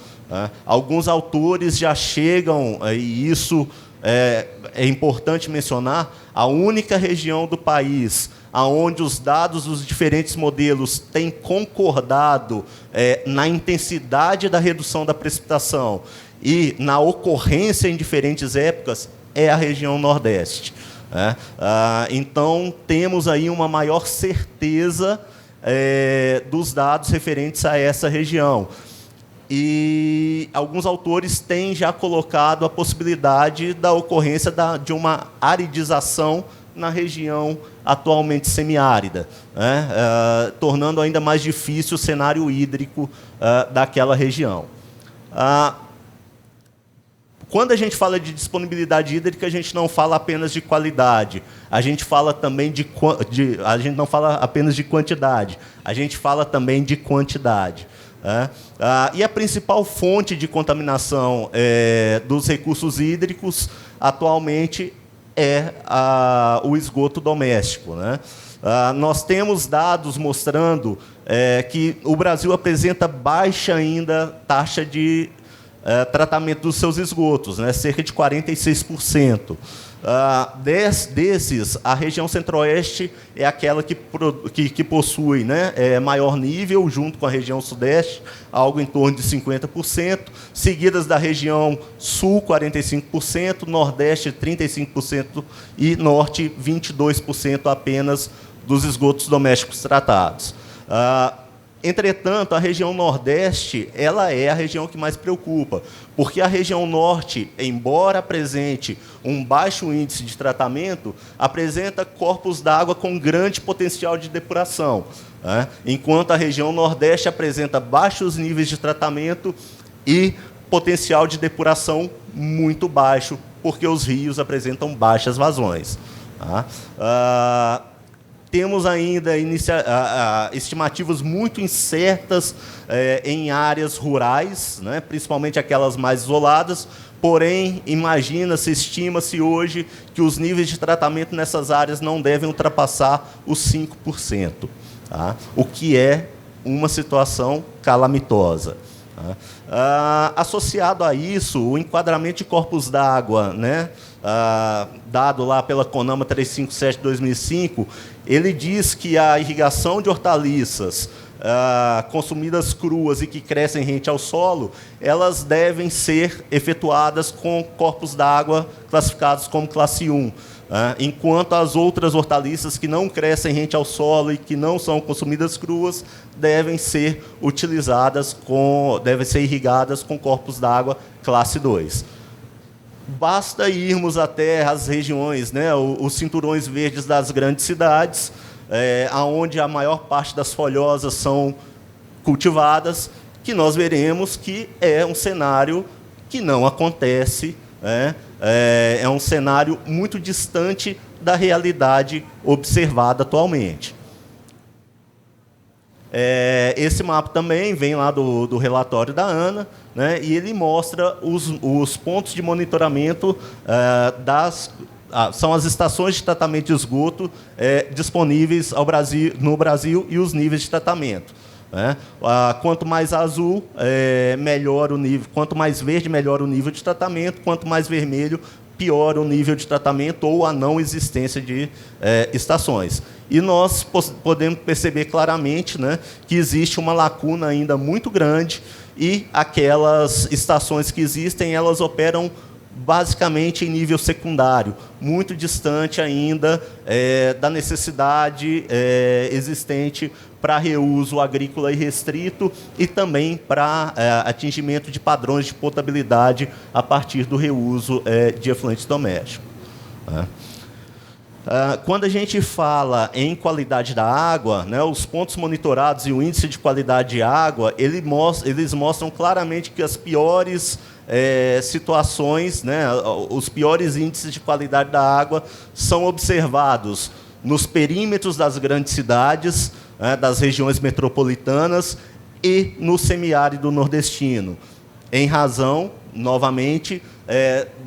Alguns autores já chegam, e isso é importante mencionar, a única região do país onde os dados dos diferentes modelos têm concordado na intensidade da redução da precipitação e na ocorrência em diferentes épocas é a região Nordeste. Então, temos aí uma maior certeza dos dados referentes a essa região. E alguns autores têm já colocado a possibilidade da ocorrência de uma aridização na região atualmente semiárida, tornando ainda mais difícil o cenário hídrico daquela região. Quando a gente fala de disponibilidade hídrica, a gente não fala apenas de qualidade, a gente fala também a gente não fala apenas de quantidade, a gente fala também de quantidade. E a principal fonte de contaminação dos recursos hídricos atualmente é o esgoto doméstico. Nós temos dados mostrando que o Brasil apresenta baixa ainda taxa de tratamento dos seus esgotos, cerca de 46%. Desses, a região centro-oeste é aquela que possui maior nível, junto com a região sudeste, algo em torno de 50%, seguidas da região sul, 45%, nordeste, 35% e norte, 22% apenas dos esgotos domésticos tratados. Entretanto, a região Nordeste ela é a região que mais preocupa, porque a região Norte, embora apresente um baixo índice de tratamento, apresenta corpos d'água com grande potencial de depuração, enquanto a região Nordeste apresenta baixos níveis de tratamento e potencial de depuração muito baixo, porque os rios apresentam baixas vazões. Temos ainda estimativas muito incertas em áreas rurais, principalmente aquelas mais isoladas, porém, estima-se hoje que os níveis de tratamento nessas áreas não devem ultrapassar os 5%, o que é uma situação calamitosa. Associado a isso, o enquadramento de corpos d'água, dado lá pela CONAMA 357/2005, ele diz que a irrigação de hortaliças consumidas cruas e que crescem rente ao solo, elas devem ser efetuadas com corpos d'água classificados como classe 1, enquanto as outras hortaliças que não crescem rente ao solo e que não são consumidas cruas devem ser irrigadas com corpos d'água classe 2. Basta irmos até as regiões, os cinturões verdes das grandes cidades, onde a maior parte das folhosas são cultivadas, que nós veremos que é um cenário que não acontece, é um cenário muito distante da realidade observada atualmente. Esse mapa também vem lá do relatório da ANA, e ele mostra os pontos de monitoramento são as estações de tratamento de esgoto disponíveis no Brasil e os níveis de tratamento. Quanto mais azul, melhor o nível. Quanto mais verde, melhor o nível de tratamento. Quanto mais vermelho, pior o nível de tratamento ou a não existência de estações. E nós podemos perceber claramente que existe uma lacuna ainda muito grande e aquelas estações que existem, elas operam basicamente em nível secundário, muito distante ainda da necessidade existente para reuso agrícola e restrito e também para atingimento de padrões de potabilidade a partir do reuso de efluentes domésticos. Quando a gente fala em qualidade da água, né, os pontos monitorados e o índice de qualidade de água, eles mostram claramente que as piores situações, né, os piores índices de qualidade da água são observados nos perímetros das grandes cidades, das regiões metropolitanas e no semiárido nordestino, em razão, novamente,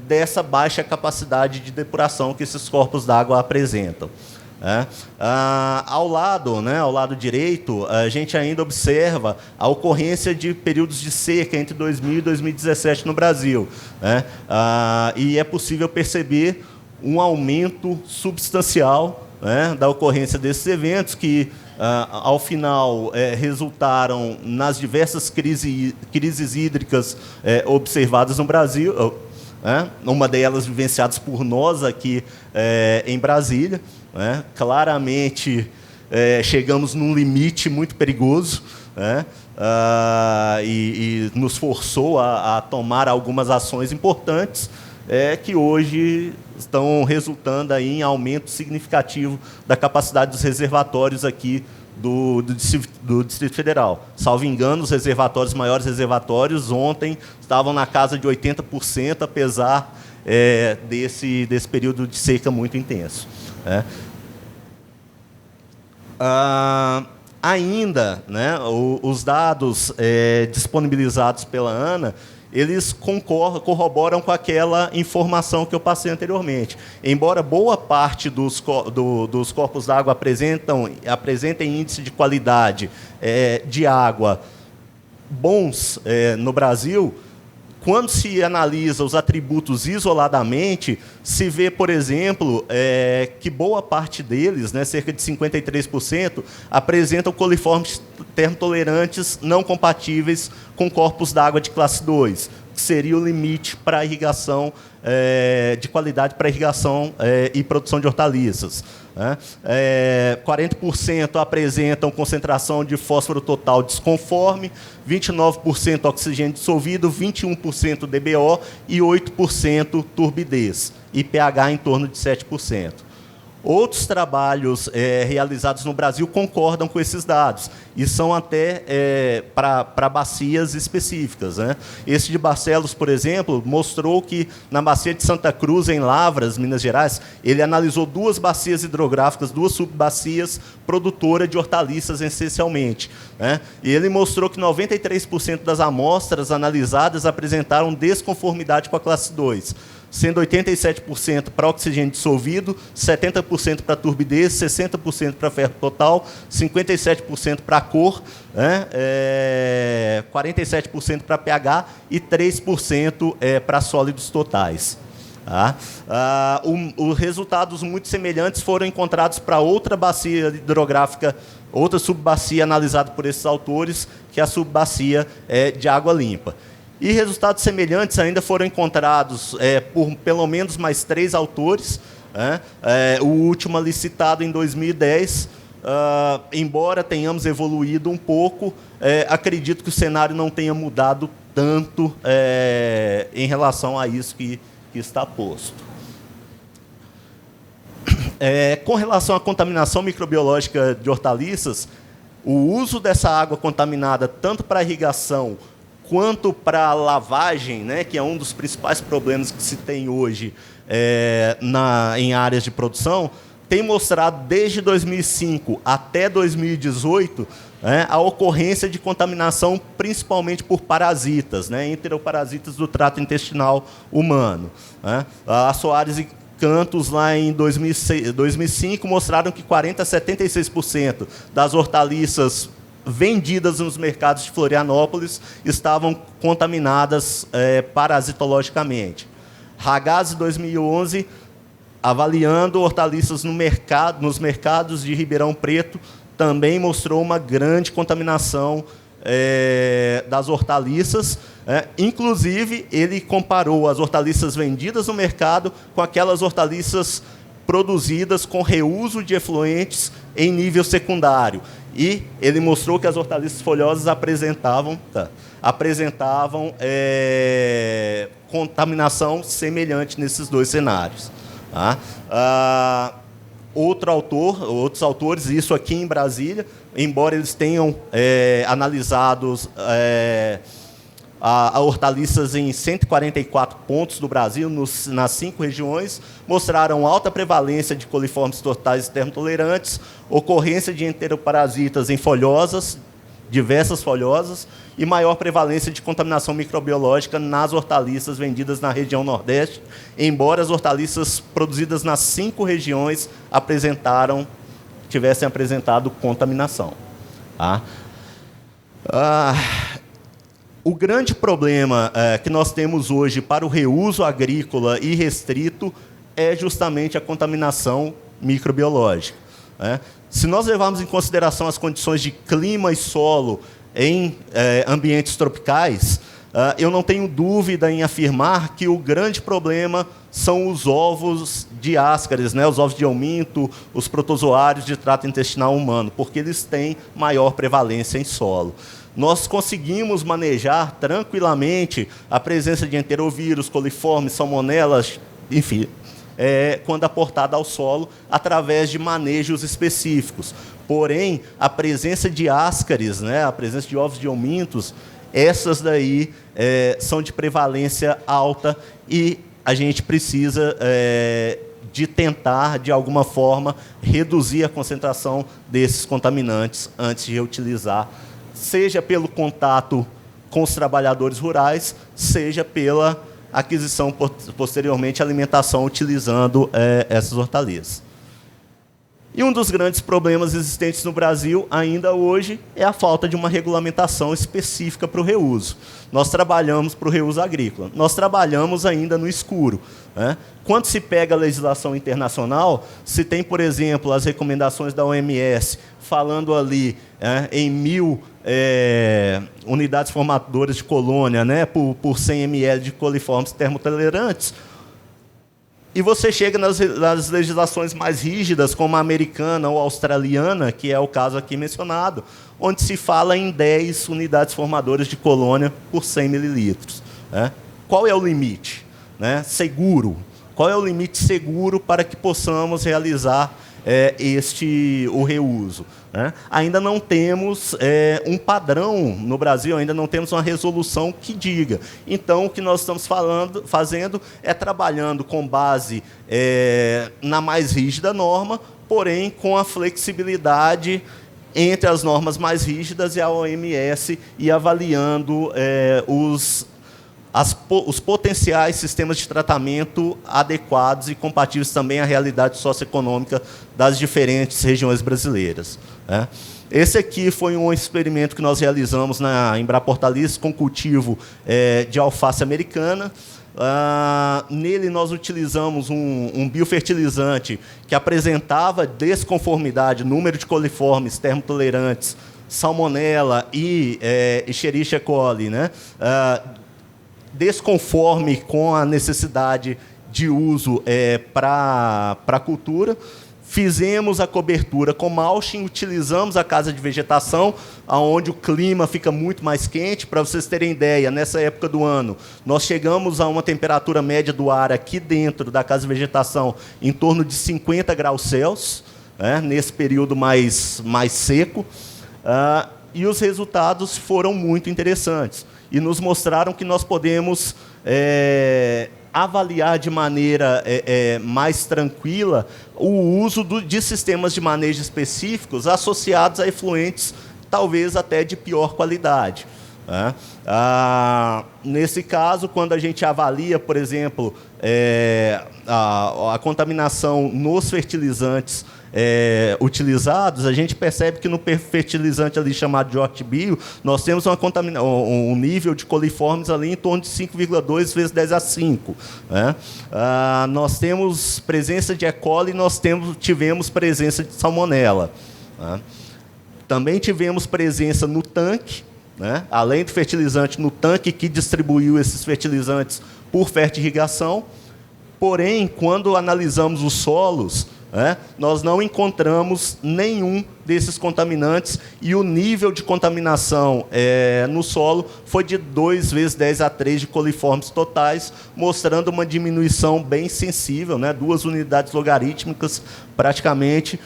dessa baixa capacidade de depuração que esses corpos d'água apresentam. Ao lado direito, a gente ainda observa a ocorrência de períodos de seca entre 2000 e 2017 no Brasil. E é possível perceber um aumento substancial da ocorrência desses eventos que, ao final, resultaram nas diversas crises hídricas observadas no Brasil, uma delas vivenciadas por nós aqui em Brasília. Claramente, chegamos num limite muito perigoso, e nos forçou a tomar algumas ações importantes que hoje estão resultando aí em aumento significativo da capacidade dos reservatórios aqui do Distrito Federal. Salvo engano, os maiores reservatórios ontem estavam na casa de 80%, apesar desse período de seca muito intenso. Ainda, né, os dados disponibilizados pela ANA, eles corroboram com aquela informação que eu passei anteriormente. Embora boa parte dos corpos d'água apresentem índice de qualidade de água bons no Brasil, quando se analisa os atributos isoladamente, se vê, por exemplo, que boa parte deles, né, cerca de 53%, apresentam coliformes termotolerantes não compatíveis com corpos d'água de classe 2, que seria o limite para a irrigação, de qualidade para irrigação e produção de hortaliças. 40% apresentam concentração de fósforo total desconforme, 29% oxigênio dissolvido, 21% DBO e 8% turbidez, e pH em torno de 7%. Outros trabalhos realizados no Brasil concordam com esses dados, e são até para bacias específicas. Esse de Barcelos, por exemplo, mostrou que na bacia de Santa Cruz, em Lavras, Minas Gerais, ele analisou 2 bacias hidrográficas, 2 subbacias produtoras de hortaliças, essencialmente. E ele mostrou que 93% das amostras analisadas apresentaram desconformidade com a classe 2, sendo 87% para oxigênio dissolvido, 70% para turbidez, 60% para ferro total, 57% para cor, 47% para pH e 3% para sólidos totais. Os resultados muito semelhantes foram encontrados para outra bacia hidrográfica, outra subbacia analisada por esses autores, que é a subbacia de água limpa. E resultados semelhantes ainda foram encontrados por pelo menos mais 3 autores. O último ali citado em 2010, embora tenhamos evoluído um pouco, acredito que o cenário não tenha mudado tanto em relação a isso que está posto. Com relação à contaminação microbiológica de hortaliças, o uso dessa água contaminada tanto para irrigação quanto para a lavagem, né, que é um dos principais problemas que se tem hoje em áreas de produção, tem mostrado desde 2005 até 2018 a ocorrência de contaminação principalmente por parasitas, enteroparasitas do trato intestinal humano. A Soares e Cantos, lá em 2005, mostraram que 40% a 76% das hortaliças vendidas nos mercados de Florianópolis estavam contaminadas parasitologicamente. Ragazzi, 2011, avaliando hortaliças nos mercados de Ribeirão Preto, também mostrou uma grande contaminação das hortaliças. Inclusive, ele comparou as hortaliças vendidas no mercado com aquelas hortaliças produzidas com reuso de efluentes em nível secundário. E ele mostrou que as hortaliças folhosas apresentavam contaminação semelhante nesses dois cenários. Tá? Outros autores, isso aqui em Brasília, embora eles tenham analisado hortaliças em 144 pontos do Brasil, nas 5 regiões, mostraram alta prevalência de coliformes tortais termotolerantes, ocorrência de enteroparasitas em folhosas, diversas folhosas, e maior prevalência de contaminação microbiológica nas hortaliças vendidas na região Nordeste, embora as hortaliças produzidas nas 5 regiões tivessem apresentado contaminação. Tá? O grande problema que nós temos hoje para o reuso agrícola e restrito é justamente a contaminação microbiológica. Né? Se nós levarmos em consideração as condições de clima e solo em ambientes tropicais, eu não tenho dúvida em afirmar que o grande problema são os ovos de ascaris, né? Os ovos de euminto, os protozoários de trato intestinal humano, porque eles têm maior prevalência em solo. Nós conseguimos manejar tranquilamente a presença de enterovírus, coliformes, salmonelas, enfim, quando aportada ao solo, através de manejos específicos. Porém, a presença de ascaris, né, a presença de ovos de eumintos, essas daí são de prevalência alta e a gente precisa de tentar, de alguma forma, reduzir a concentração desses contaminantes antes de reutilizar, seja pelo contato com os trabalhadores rurais, seja pela aquisição, posteriormente, alimentação utilizando essas hortaliças. E um dos grandes problemas existentes no Brasil, ainda hoje, é a falta de uma regulamentação específica para o reuso. Nós trabalhamos para o reuso agrícola. Nós trabalhamos ainda no escuro. Né? Quando se pega a legislação internacional, se tem, por exemplo, as recomendações da OMS, falando ali em 1.000 unidades formadoras de colônia, né, por 100 ml de coliformes termotolerantes, e você chega nas legislações mais rígidas, como a americana ou a australiana, que é o caso aqui mencionado, onde se fala em 10 unidades formadoras de colônia por 100 mililitros. Né? Qual é o limite? Né? Seguro. Qual é o limite seguro para que possamos realizar o reuso? Né? Ainda não temos um padrão no Brasil, ainda não temos uma resolução que diga. Então, o que nós estamos fazendo é trabalhando com base na mais rígida norma, porém com a flexibilidade entre as normas mais rígidas e a OMS, e avaliando os potenciais sistemas de tratamento adequados e compatíveis também à realidade socioeconômica das diferentes regiões brasileiras. Né? Esse aqui foi um experimento que nós realizamos na Embrapa Hortaliças com cultivo de alface americana. Nele nós utilizamos um biofertilizante que apresentava desconformidade, número de coliformes termotolerantes, salmonella e Escherichia coli, né? Desconforme com a necessidade de uso para a cultura. Fizemos a cobertura com mulching, utilizamos a casa de vegetação, onde o clima fica muito mais quente. Para vocês terem ideia, nessa época do ano, nós chegamos a uma temperatura média do ar aqui dentro da casa de vegetação em torno de 50 graus Celsius, né, nesse período mais seco. E os resultados foram muito interessantes e nos mostraram que nós podemos avaliar de maneira mais tranquila o uso de sistemas de manejo específicos associados a efluentes, talvez até de pior qualidade. Né? Nesse caso, quando a gente avalia, por exemplo, a contaminação nos fertilizantes utilizados, a gente percebe que no fertilizante ali chamado de Hortibio, nós temos um nível de coliformes ali em torno de 5,2 vezes 10 a 5. Né? Nós temos presença de E. coli e nós tivemos presença de salmonella. Né? Também tivemos presença no tanque, né? Além do fertilizante no tanque que distribuiu esses fertilizantes por fertirrigação. Porém, quando analisamos os solos, nós não encontramos nenhum desses contaminantes e o nível de contaminação no solo foi de 2 vezes 10 a 3 de coliformes totais, mostrando uma diminuição bem sensível, 2 unidades logarítmicas praticamente,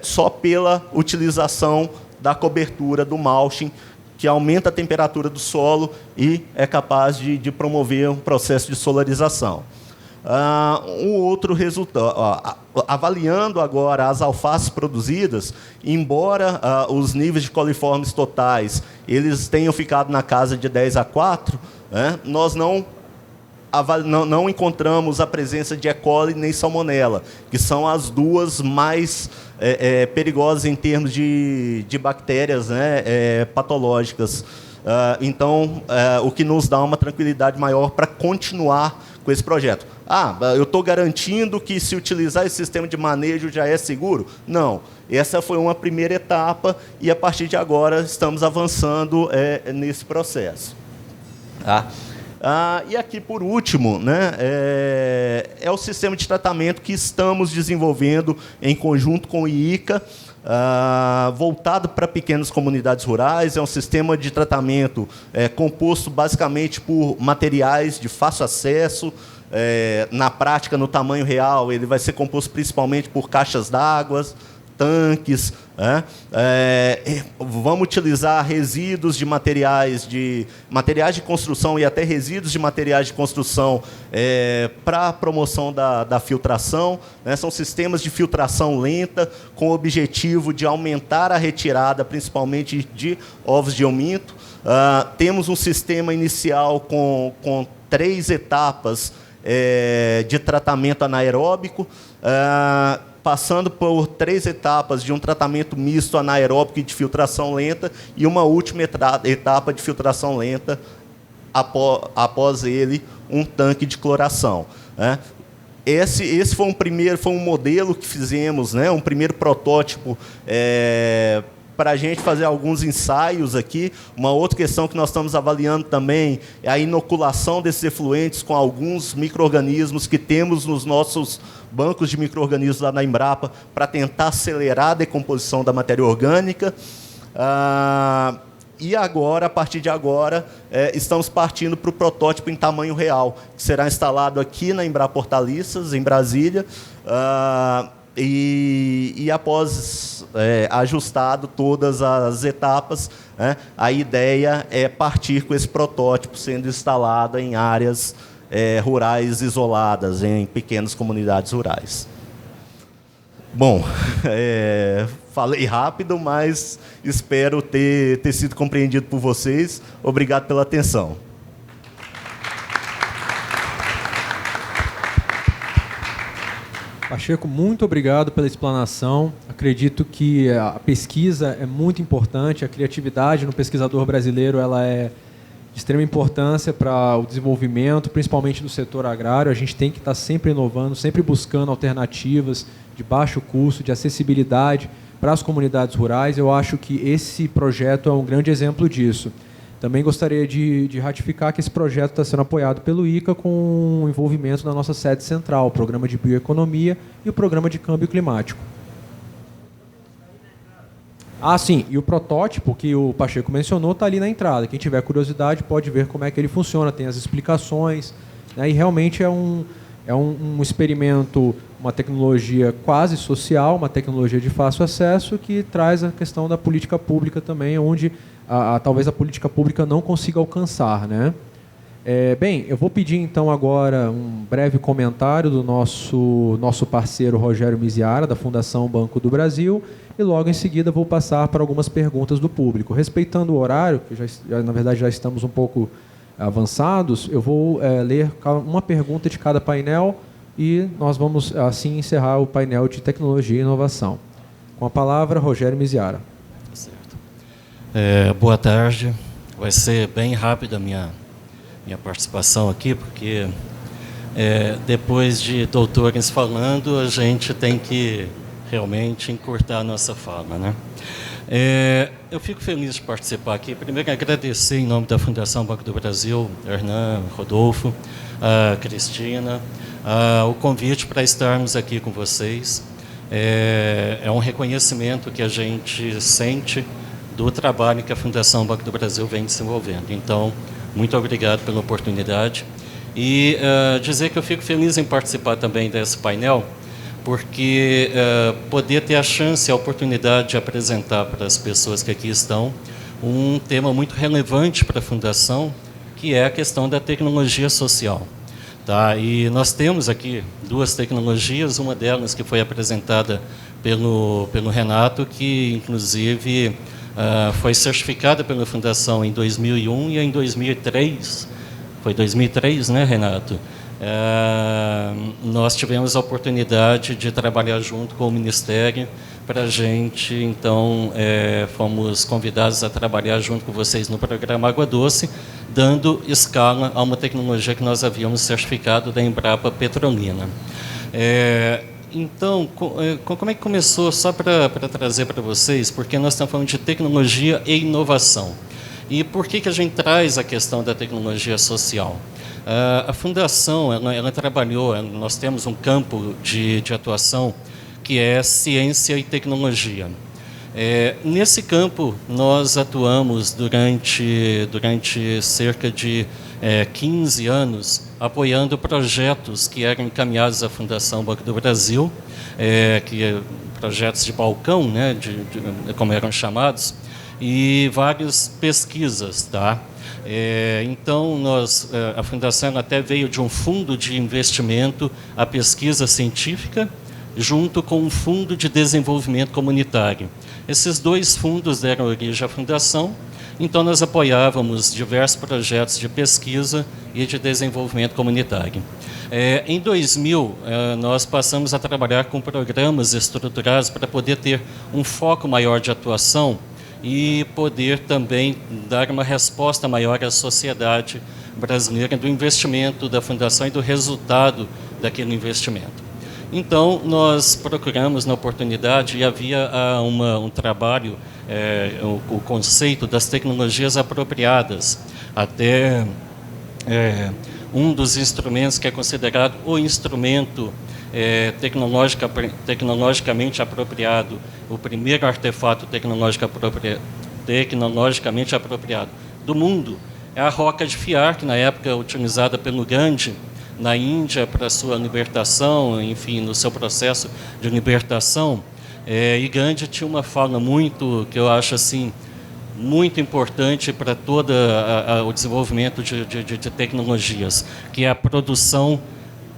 só pela utilização da cobertura do mulching, que aumenta a temperatura do solo e é capaz de promover um processo de solarização. Um outro resultado, avaliando agora as alfaces produzidas, embora os níveis de coliformes totais eles tenham ficado na casa de 10 a 4, nós não encontramos a presença de E. coli nem salmonella, que são as duas mais perigosas em termos de bactérias patológicas. Então, o que nos dá uma tranquilidade maior para continuar com esse projeto. Eu estou garantindo que se utilizar esse sistema de manejo já é seguro? Não. Essa foi uma primeira etapa e, a partir de agora, estamos avançando nesse processo. E aqui, por último, é o sistema de tratamento que estamos desenvolvendo em conjunto com o IICA, voltado para pequenas comunidades rurais. É um sistema de tratamento composto basicamente por materiais de fácil acesso. Na prática, no tamanho real, ele vai ser composto principalmente por caixas d'água, tanques. Vamos utilizar resíduos de materiais de construção e até resíduos de materiais de construção para a promoção da filtração. São sistemas de filtração lenta com o objetivo de aumentar a retirada, principalmente de ovos de euminto. Temos um sistema inicial com 3 etapas de tratamento anaeróbico, passando por 3 etapas de um tratamento misto anaeróbico e de filtração lenta e uma última etapa de filtração lenta, após ele, um tanque de cloração. Esse foi um modelo que fizemos, um primeiro protótipo para a gente fazer alguns ensaios aqui. Uma outra questão que nós estamos avaliando também é a inoculação desses efluentes com alguns micro-organismos que temos nos nossos bancos de micro-organismos lá na Embrapa, para tentar acelerar a decomposição da matéria orgânica. E agora, a partir de agora, estamos partindo para o protótipo em tamanho real, que será instalado aqui na Embrapa Hortaliças, em Brasília, e após ajustado todas as etapas, a ideia é partir com esse protótipo sendo instalado em áreas rurais isoladas, em pequenas comunidades rurais. Bom, falei rápido, mas espero ter sido compreendido por vocês. Obrigado pela atenção. Pacheco, muito obrigado pela explanação. Acredito que a pesquisa é muito importante, a criatividade no pesquisador brasileiro ela é de extrema importância para o desenvolvimento, principalmente do setor agrário. A gente tem que estar sempre inovando, sempre buscando alternativas de baixo custo, de acessibilidade para as comunidades rurais. Eu acho que esse projeto é um grande exemplo disso. Também gostaria de ratificar que esse projeto está sendo apoiado pelo ICA com o envolvimento da nossa sede central, o Programa de Bioeconomia e o Programa de Câmbio Climático. Sim, e o protótipo que o Pacheco mencionou está ali na entrada. Quem tiver curiosidade pode ver como é que ele funciona, tem as explicações, e realmente é um experimento, uma tecnologia quase social, uma tecnologia de fácil acesso que traz a questão da política pública também, onde talvez a política pública não consiga alcançar, Bem, eu vou pedir então agora um breve comentário do nosso parceiro Rogério Miziara, da Fundação Banco do Brasil, e logo em seguida vou passar para algumas perguntas do público. Respeitando o horário, que na verdade já estamos um pouco avançados, eu vou ler uma pergunta de cada painel e nós vamos assim encerrar o painel de tecnologia e inovação. Com a palavra, Rogério Miziara. Boa tarde. Vai ser bem rápida a minha participação aqui, porque depois de doutores falando, a gente tem que realmente encurtar a nossa fala, Eu fico feliz de participar aqui. Primeiro, agradecer em nome da Fundação Banco do Brasil, Hernan, Rodolfo, a Cristina, o convite para estarmos aqui com vocês. É um reconhecimento que a gente sente do trabalho que a Fundação Banco do Brasil vem desenvolvendo. Então, muito obrigado pela oportunidade. E dizer que eu fico feliz em participar também desse painel, porque poder ter a chance, a oportunidade de apresentar para as pessoas que aqui estão um tema muito relevante para a Fundação, que é a questão da tecnologia social. Tá? E nós temos aqui duas tecnologias, uma delas que foi apresentada pelo Renato, que inclusive foi certificada pela Fundação em 2001 e em 2003. Foi 2003, né, Renato? Nós tivemos a oportunidade de trabalhar junto com o Ministério para a gente, então, fomos convidados a trabalhar junto com vocês no programa Água Doce, dando escala a uma tecnologia que nós havíamos certificado da Embrapa Petrolina. Então, como é que começou? Só para trazer para vocês, porque nós estamos falando de tecnologia e inovação. E por que a gente traz a questão da tecnologia social? A Fundação, ela trabalhou, nós temos um campo de atuação que é ciência e tecnologia. Nesse campo, nós atuamos durante cerca de 15 anos, apoiando projetos que eram encaminhados à Fundação Banco do Brasil, projetos de balcão, né, como eram chamados, e várias pesquisas. Tá? Então, a Fundação até veio de um fundo de investimento à pesquisa científica, junto com um fundo de desenvolvimento comunitário. Esses dois fundos deram origem à Fundação, então nós apoiávamos diversos projetos de pesquisa e de desenvolvimento comunitário. Em 2000, nós passamos a trabalhar com programas estruturados para poder ter um foco maior de atuação e poder também dar uma resposta maior à sociedade brasileira do investimento da Fundação e do resultado daquele investimento. Então, nós procuramos na oportunidade, e havia um trabalho, o conceito das tecnologias apropriadas, até um dos instrumentos que é considerado o instrumento tecnologicamente apropriado, o primeiro artefato tecnologicamente apropriado do mundo, é a roca de fiar, que na época utilizada pelo Gandhi, na Índia, para sua libertação, enfim, no seu processo de libertação. E Gandhi tinha uma fala que eu acho assim, muito importante para todo o desenvolvimento de tecnologias, que é a produção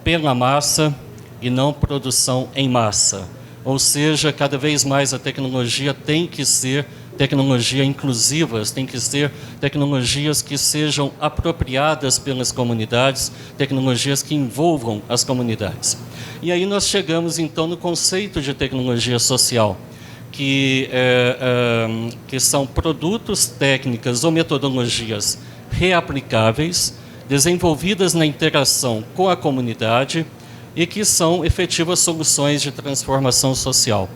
pela massa e não produção em massa. Ou seja, cada vez mais a tecnologia tem que ser tecnologia inclusivas, tem que ser tecnologias que sejam apropriadas pelas comunidades, tecnologias que envolvam as comunidades. E aí nós chegamos, então, no conceito de tecnologia social, que são produtos, técnicas ou metodologias reaplicáveis, desenvolvidas na interação com a comunidade e que são efetivas soluções de transformação social.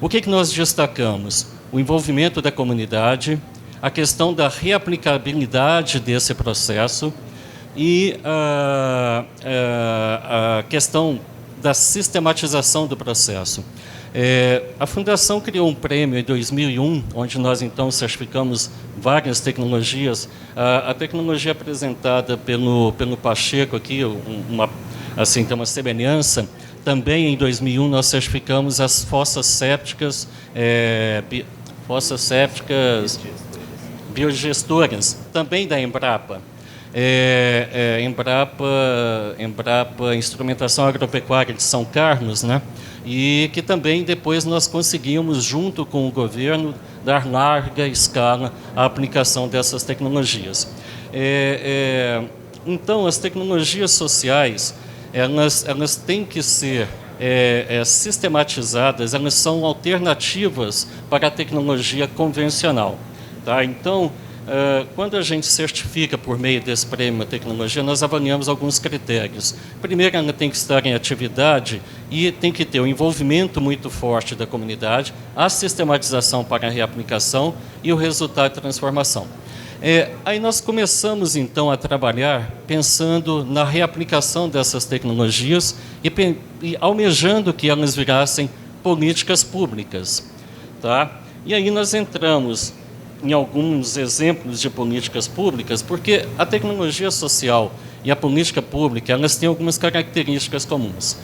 O que nós destacamos? O envolvimento da comunidade, a questão da reaplicabilidade desse processo e a questão da sistematização do processo. A Fundação criou um prêmio em 2001, onde nós então certificamos várias tecnologias. A tecnologia apresentada pelo Pacheco aqui, tem uma semelhança. Também em 2001 nós certificamos as fossas sépticas biogestoras, também da Embrapa. Embrapa Instrumentação Agropecuária de São Carlos, né? E que também depois nós conseguimos, junto com o governo, dar larga escala à aplicação dessas tecnologias. Então, as tecnologias sociais, elas têm que ser sistematizadas, elas são alternativas para a tecnologia convencional. Tá? Então, quando a gente certifica por meio desse prêmio uma tecnologia, nós avaliamos alguns critérios. Primeiro, ela tem que estar em atividade e tem que ter um envolvimento muito forte da comunidade, a sistematização para a reaplicação e o resultado de transformação. Aí nós começamos, então, a trabalhar pensando na reaplicação dessas tecnologias e almejando que elas virassem políticas públicas. Tá? E aí nós entramos em alguns exemplos de políticas públicas, porque a tecnologia social e a política pública, elas têm algumas características comuns.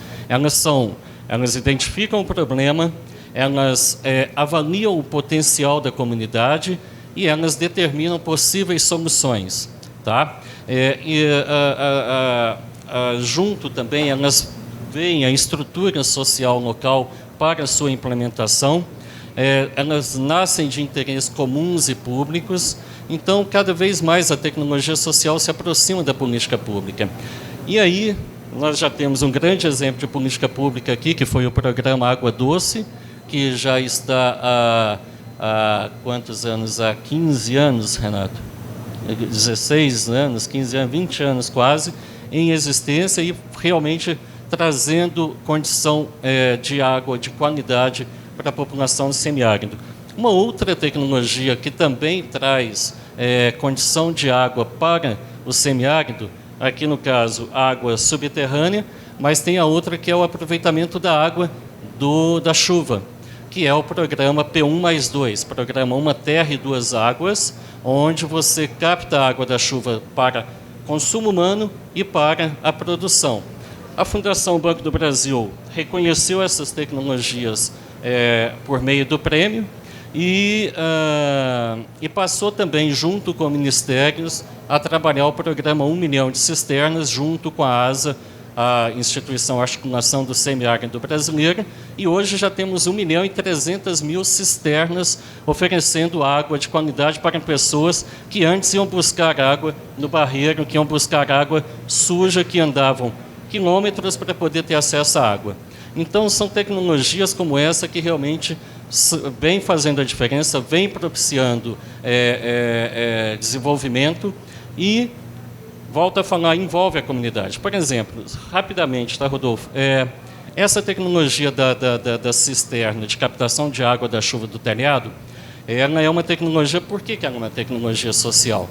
Elas identificam o problema, elas avaliam o potencial da comunidade e elas determinam possíveis soluções. Tá? Junto também, elas veem a estrutura social local para a sua implementação. Elas nascem de interesses comuns e públicos, então, cada vez mais a tecnologia social se aproxima da política pública. E aí, nós já temos um grande exemplo de política pública aqui, que foi o programa Água Doce, que já está há quantos anos? Há 15 anos, Renato? 16 anos, 15 anos, 20 anos quase, em existência e realmente trazendo condição de água de qualidade para a população do semiárido. Uma outra tecnologia que também traz condição de água para o semiárido, aqui no caso, água subterrânea, mas tem a outra que é o aproveitamento da água da chuva, que é o programa P1+2, programa Uma Terra e Duas Águas, onde você capta a água da chuva para consumo humano e para a produção. A Fundação Banco do Brasil reconheceu essas tecnologias por meio do prêmio e passou também, junto com ministérios, a trabalhar o programa 1 milhão de cisternas, junto com a ASA, a Instituição Articulação do Semiárido Brasileiro, e hoje já temos 1.300.000 cisternas oferecendo água de qualidade para pessoas que antes iam buscar água no barreiro, que iam buscar água suja, que andavam quilômetros para poder ter acesso à água. Então, são tecnologias como essa que realmente vem fazendo a diferença, vem propiciando desenvolvimento e, volto a falar, envolve a comunidade. Por exemplo, rapidamente, tá, Rodolfo? Essa tecnologia da cisterna, de captação de água da chuva do telhado, ela é uma tecnologia, por que ela é uma tecnologia social?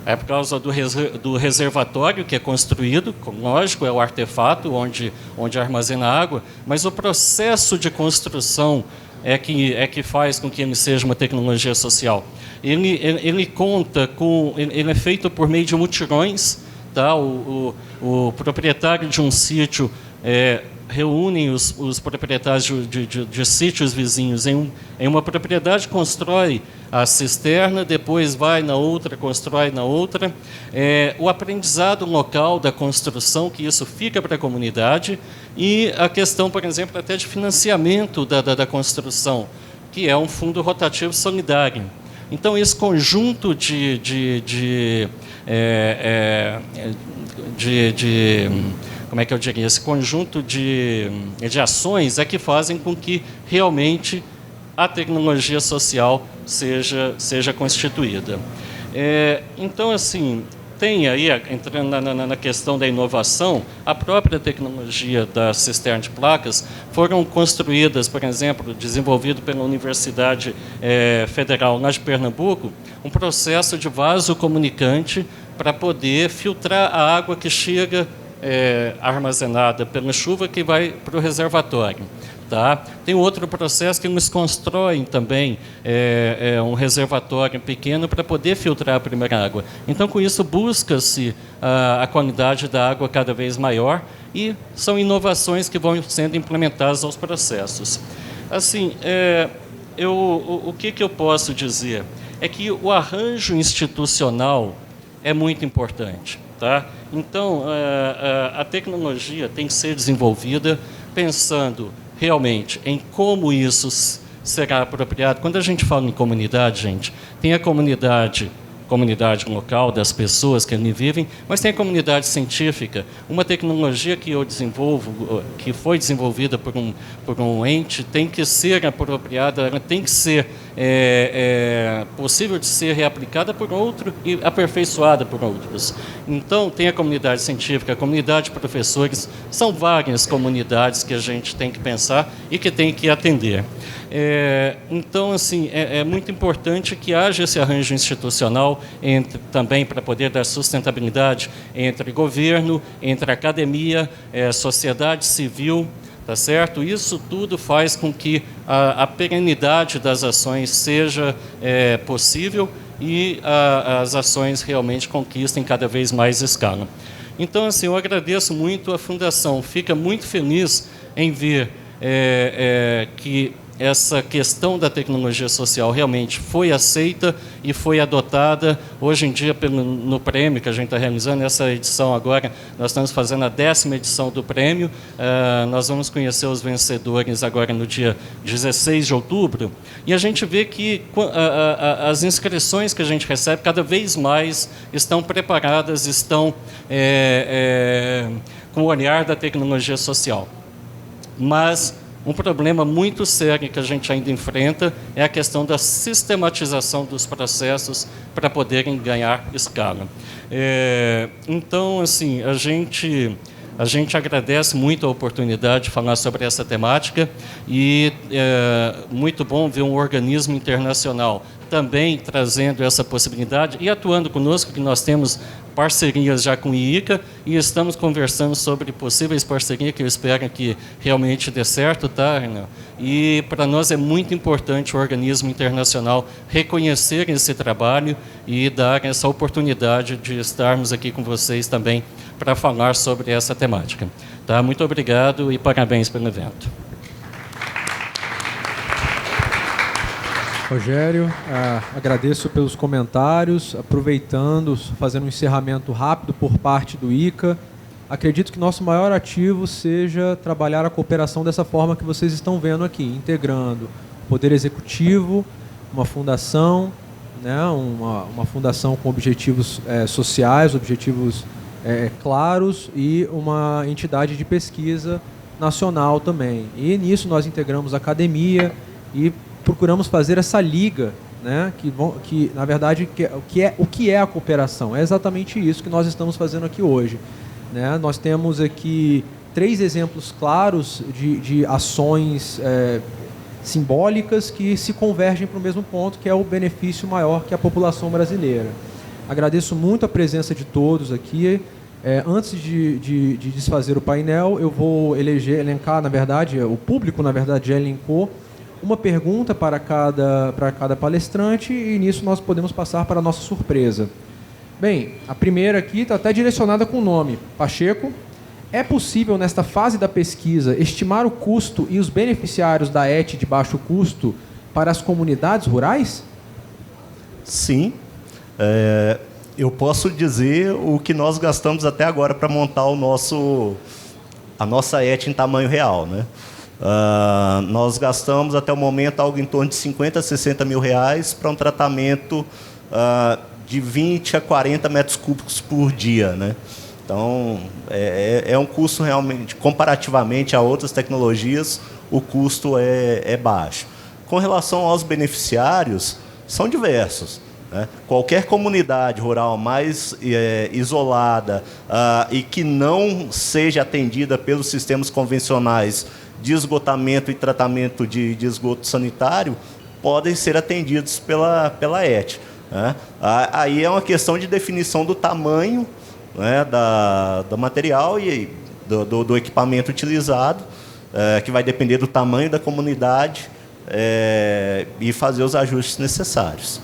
É por causa do reservatório que é construído, lógico, é o artefato onde armazena água, mas o processo de construção é que faz com que ele seja uma tecnologia social. Ele conta com, ele é feito por meio de mutirões, tá? O proprietário de um sítio reúne os proprietários de sítios vizinhos em uma propriedade, constrói a cisterna, depois vai na outra, constrói na outra. O aprendizado local da construção, que isso fica para a comunidade, e a questão, por exemplo, até de financiamento da construção, que é um fundo rotativo solidário. Então, esse conjunto como é que eu diria, esse conjunto de ações é que fazem com que realmente a tecnologia social seja constituída. Então, assim, tem aí, entrando na questão da inovação, a própria tecnologia da cisterna de placas foram construídas, por exemplo, desenvolvido pela Universidade Federal lá de Pernambuco, um processo de vaso comunicante para poder filtrar a água que chega armazenada pela chuva, que vai para o reservatório. Tá? Tem outro processo que eles constroem também um reservatório pequeno para poder filtrar a primeira água. Então, com isso, busca-se a qualidade da água cada vez maior e são inovações que vão sendo implementadas aos processos. Assim, o que eu posso dizer? É que o arranjo institucional é muito importante. Tá? Então, a tecnologia tem que ser desenvolvida pensando realmente em como isso será apropriado. Quando a gente fala em comunidade, gente, tem a comunidade local das pessoas que ali vivem, mas tem a comunidade científica. Uma tecnologia que eu desenvolvo, que foi desenvolvida por um ente, tem que ser apropriada, ela tem que ser possível de ser reaplicada por outro e aperfeiçoada por outros. Então, tem a comunidade científica, a comunidade de professores, são várias comunidades que a gente tem que pensar e que tem que atender. Então, assim, é muito importante que haja esse arranjo institucional também para poder dar sustentabilidade entre governo, entre academia, sociedade civil, tá certo? Isso tudo faz com que a perenidade das ações seja possível e as ações realmente conquistem cada vez mais escala. Então, assim, eu agradeço muito a Fundação, fica muito feliz em ver que essa questão da tecnologia social realmente foi aceita e foi adotada. Hoje em dia, no prêmio que a gente está realizando, essa edição agora, nós estamos fazendo a 10ª edição do prêmio. Nós vamos conhecer os vencedores agora no dia 16 de outubro. E a gente vê que as inscrições que a gente recebe cada vez mais estão preparadas, estão com o olhar da tecnologia social. Mas um problema muito sério que a gente ainda enfrenta é a questão da sistematização dos processos para poderem ganhar escala. Então, assim, a gente agradece muito a oportunidade de falar sobre essa temática e é muito bom ver um organismo internacional também trazendo essa possibilidade e atuando conosco, que nós temos parcerias já com o IICA e estamos conversando sobre possíveis parcerias que eu espero que realmente dê certo, tá, Renan? E para nós é muito importante o organismo internacional reconhecer esse trabalho e dar essa oportunidade de estarmos aqui com vocês também para falar sobre essa temática. Tá? Muito obrigado e parabéns pelo evento. Rogério, agradeço pelos comentários, aproveitando, fazendo um encerramento rápido por parte do IICA. Acredito que nosso maior ativo seja trabalhar a cooperação dessa forma que vocês estão vendo aqui, integrando o Poder Executivo, uma fundação, né, uma fundação com objetivos sociais, objetivos claros e uma entidade de pesquisa nacional também. E nisso nós integramos a academia e procuramos fazer essa liga, né, que na verdade, o que é a cooperação? É exatamente isso que nós estamos fazendo aqui hoje. Né? Nós temos aqui 3 exemplos claros de ações simbólicas que se convergem para o mesmo ponto, que é o benefício maior que a população brasileira. Agradeço muito a presença de todos aqui. Antes de desfazer o painel, eu vou elencar, na verdade, o público, na verdade, já elencou uma pergunta para cada palestrante e nisso nós podemos passar para a nossa surpresa. Bem, a primeira aqui está até direcionada com o nome, Pacheco. É possível, nesta fase da pesquisa, estimar o custo e os beneficiários da ET de baixo custo para as comunidades rurais? Sim. Eu posso dizer o que nós gastamos até agora para montar a nossa ET em tamanho real, né? Nós gastamos até o momento algo em torno de 50 a 60 mil reais para um tratamento de 20 a 40 metros cúbicos por dia, né? Então, é um custo realmente, comparativamente a outras tecnologias, o custo é baixo. Com relação aos beneficiários, são diversos. Né? Qualquer comunidade rural mais isolada e que não seja atendida pelos sistemas convencionais de esgotamento e tratamento de esgoto sanitário podem ser atendidos pela ET. Né? Aí é uma questão de definição do tamanho, né, do material e do equipamento utilizado, que vai depender do tamanho da comunidade e fazer os ajustes necessários.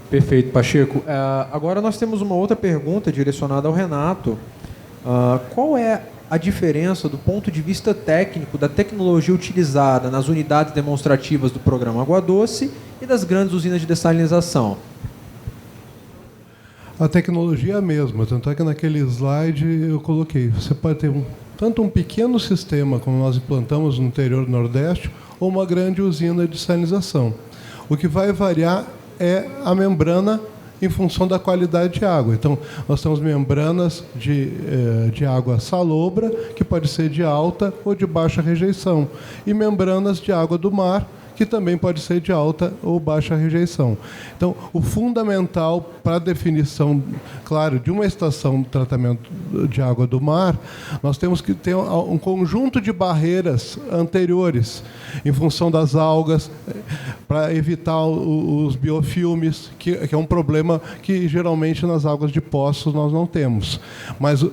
Perfeito, Pacheco. Agora nós temos uma outra pergunta direcionada ao Renato. Qual é a diferença do ponto de vista técnico da tecnologia utilizada nas unidades demonstrativas do programa Água Doce e das grandes usinas de dessalinização? A tecnologia é a mesma, tanto é que naquele slide eu coloquei. Você pode ter tanto um pequeno sistema, como nós implantamos no interior do Nordeste, ou uma grande usina de dessalinização. O que vai variar é a membrana em função da qualidade de água. Então, nós temos membranas de água salobra, que pode ser de alta ou de baixa rejeição, e membranas de água do mar, que também pode ser de alta ou baixa rejeição. Então, o fundamental para a definição, claro, de uma estação de tratamento de água do mar, nós temos que ter um conjunto de barreiras anteriores, em função das algas, para evitar os biofilmes, que é um problema que geralmente nas águas de poços nós não temos. Mas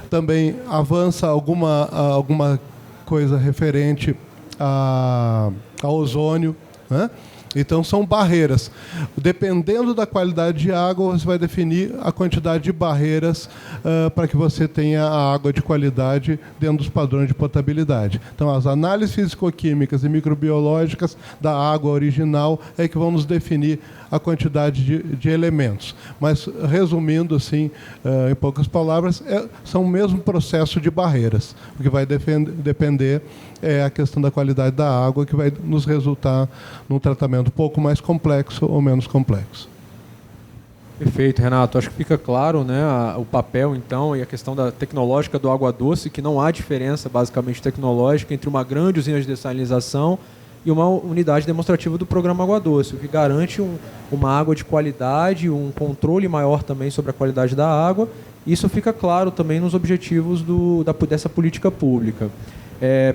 também avança alguma coisa referente ao ozônio, né? Então, são barreiras. Dependendo da qualidade de água, você vai definir a quantidade de barreiras para que você tenha a água de qualidade dentro dos padrões de potabilidade. Então, as análises físico-químicas e microbiológicas da água original é que vão nos definir a quantidade de elementos. Mas, resumindo, assim, em poucas palavras, são o mesmo processo de barreiras. O que vai depender é a questão da qualidade da água, que vai nos resultar num tratamento um pouco mais complexo ou menos complexo. Perfeito, Renato. Acho que fica claro, né, o papel, então, e a questão da tecnológica do água doce, que não há diferença, basicamente, tecnológica entre uma grande usina de dessalinização e uma unidade demonstrativa do programa Água Doce, o que garante uma água de qualidade, um controle maior também sobre a qualidade da água. Isso fica claro também nos objetivos dessa política pública.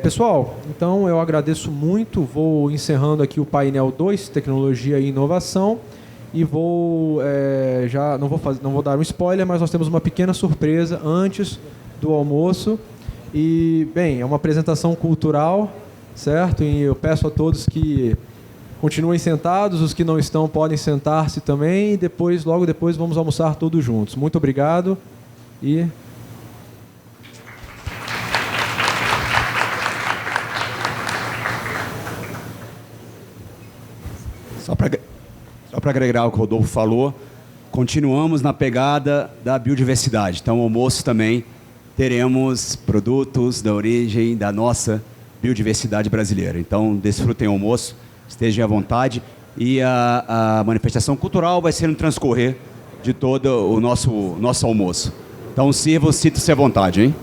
Pessoal, então eu agradeço muito, vou encerrando aqui o painel 2, Tecnologia e Inovação, e não vou dar um spoiler, mas nós temos uma pequena surpresa antes do almoço. E, bem, é uma apresentação cultural, certo? E eu peço a todos que continuem sentados, os que não estão podem sentar-se também, e logo depois vamos almoçar todos juntos. Muito obrigado e... Só para agregar o que o Rodolfo falou, continuamos na pegada da biodiversidade. Então, o almoço também teremos produtos da origem da nossa biodiversidade brasileira. Então, desfrutem o almoço, estejam à vontade. E a manifestação cultural vai ser no transcorrer de todo o nosso almoço. Então, sinta-se à vontade, hein?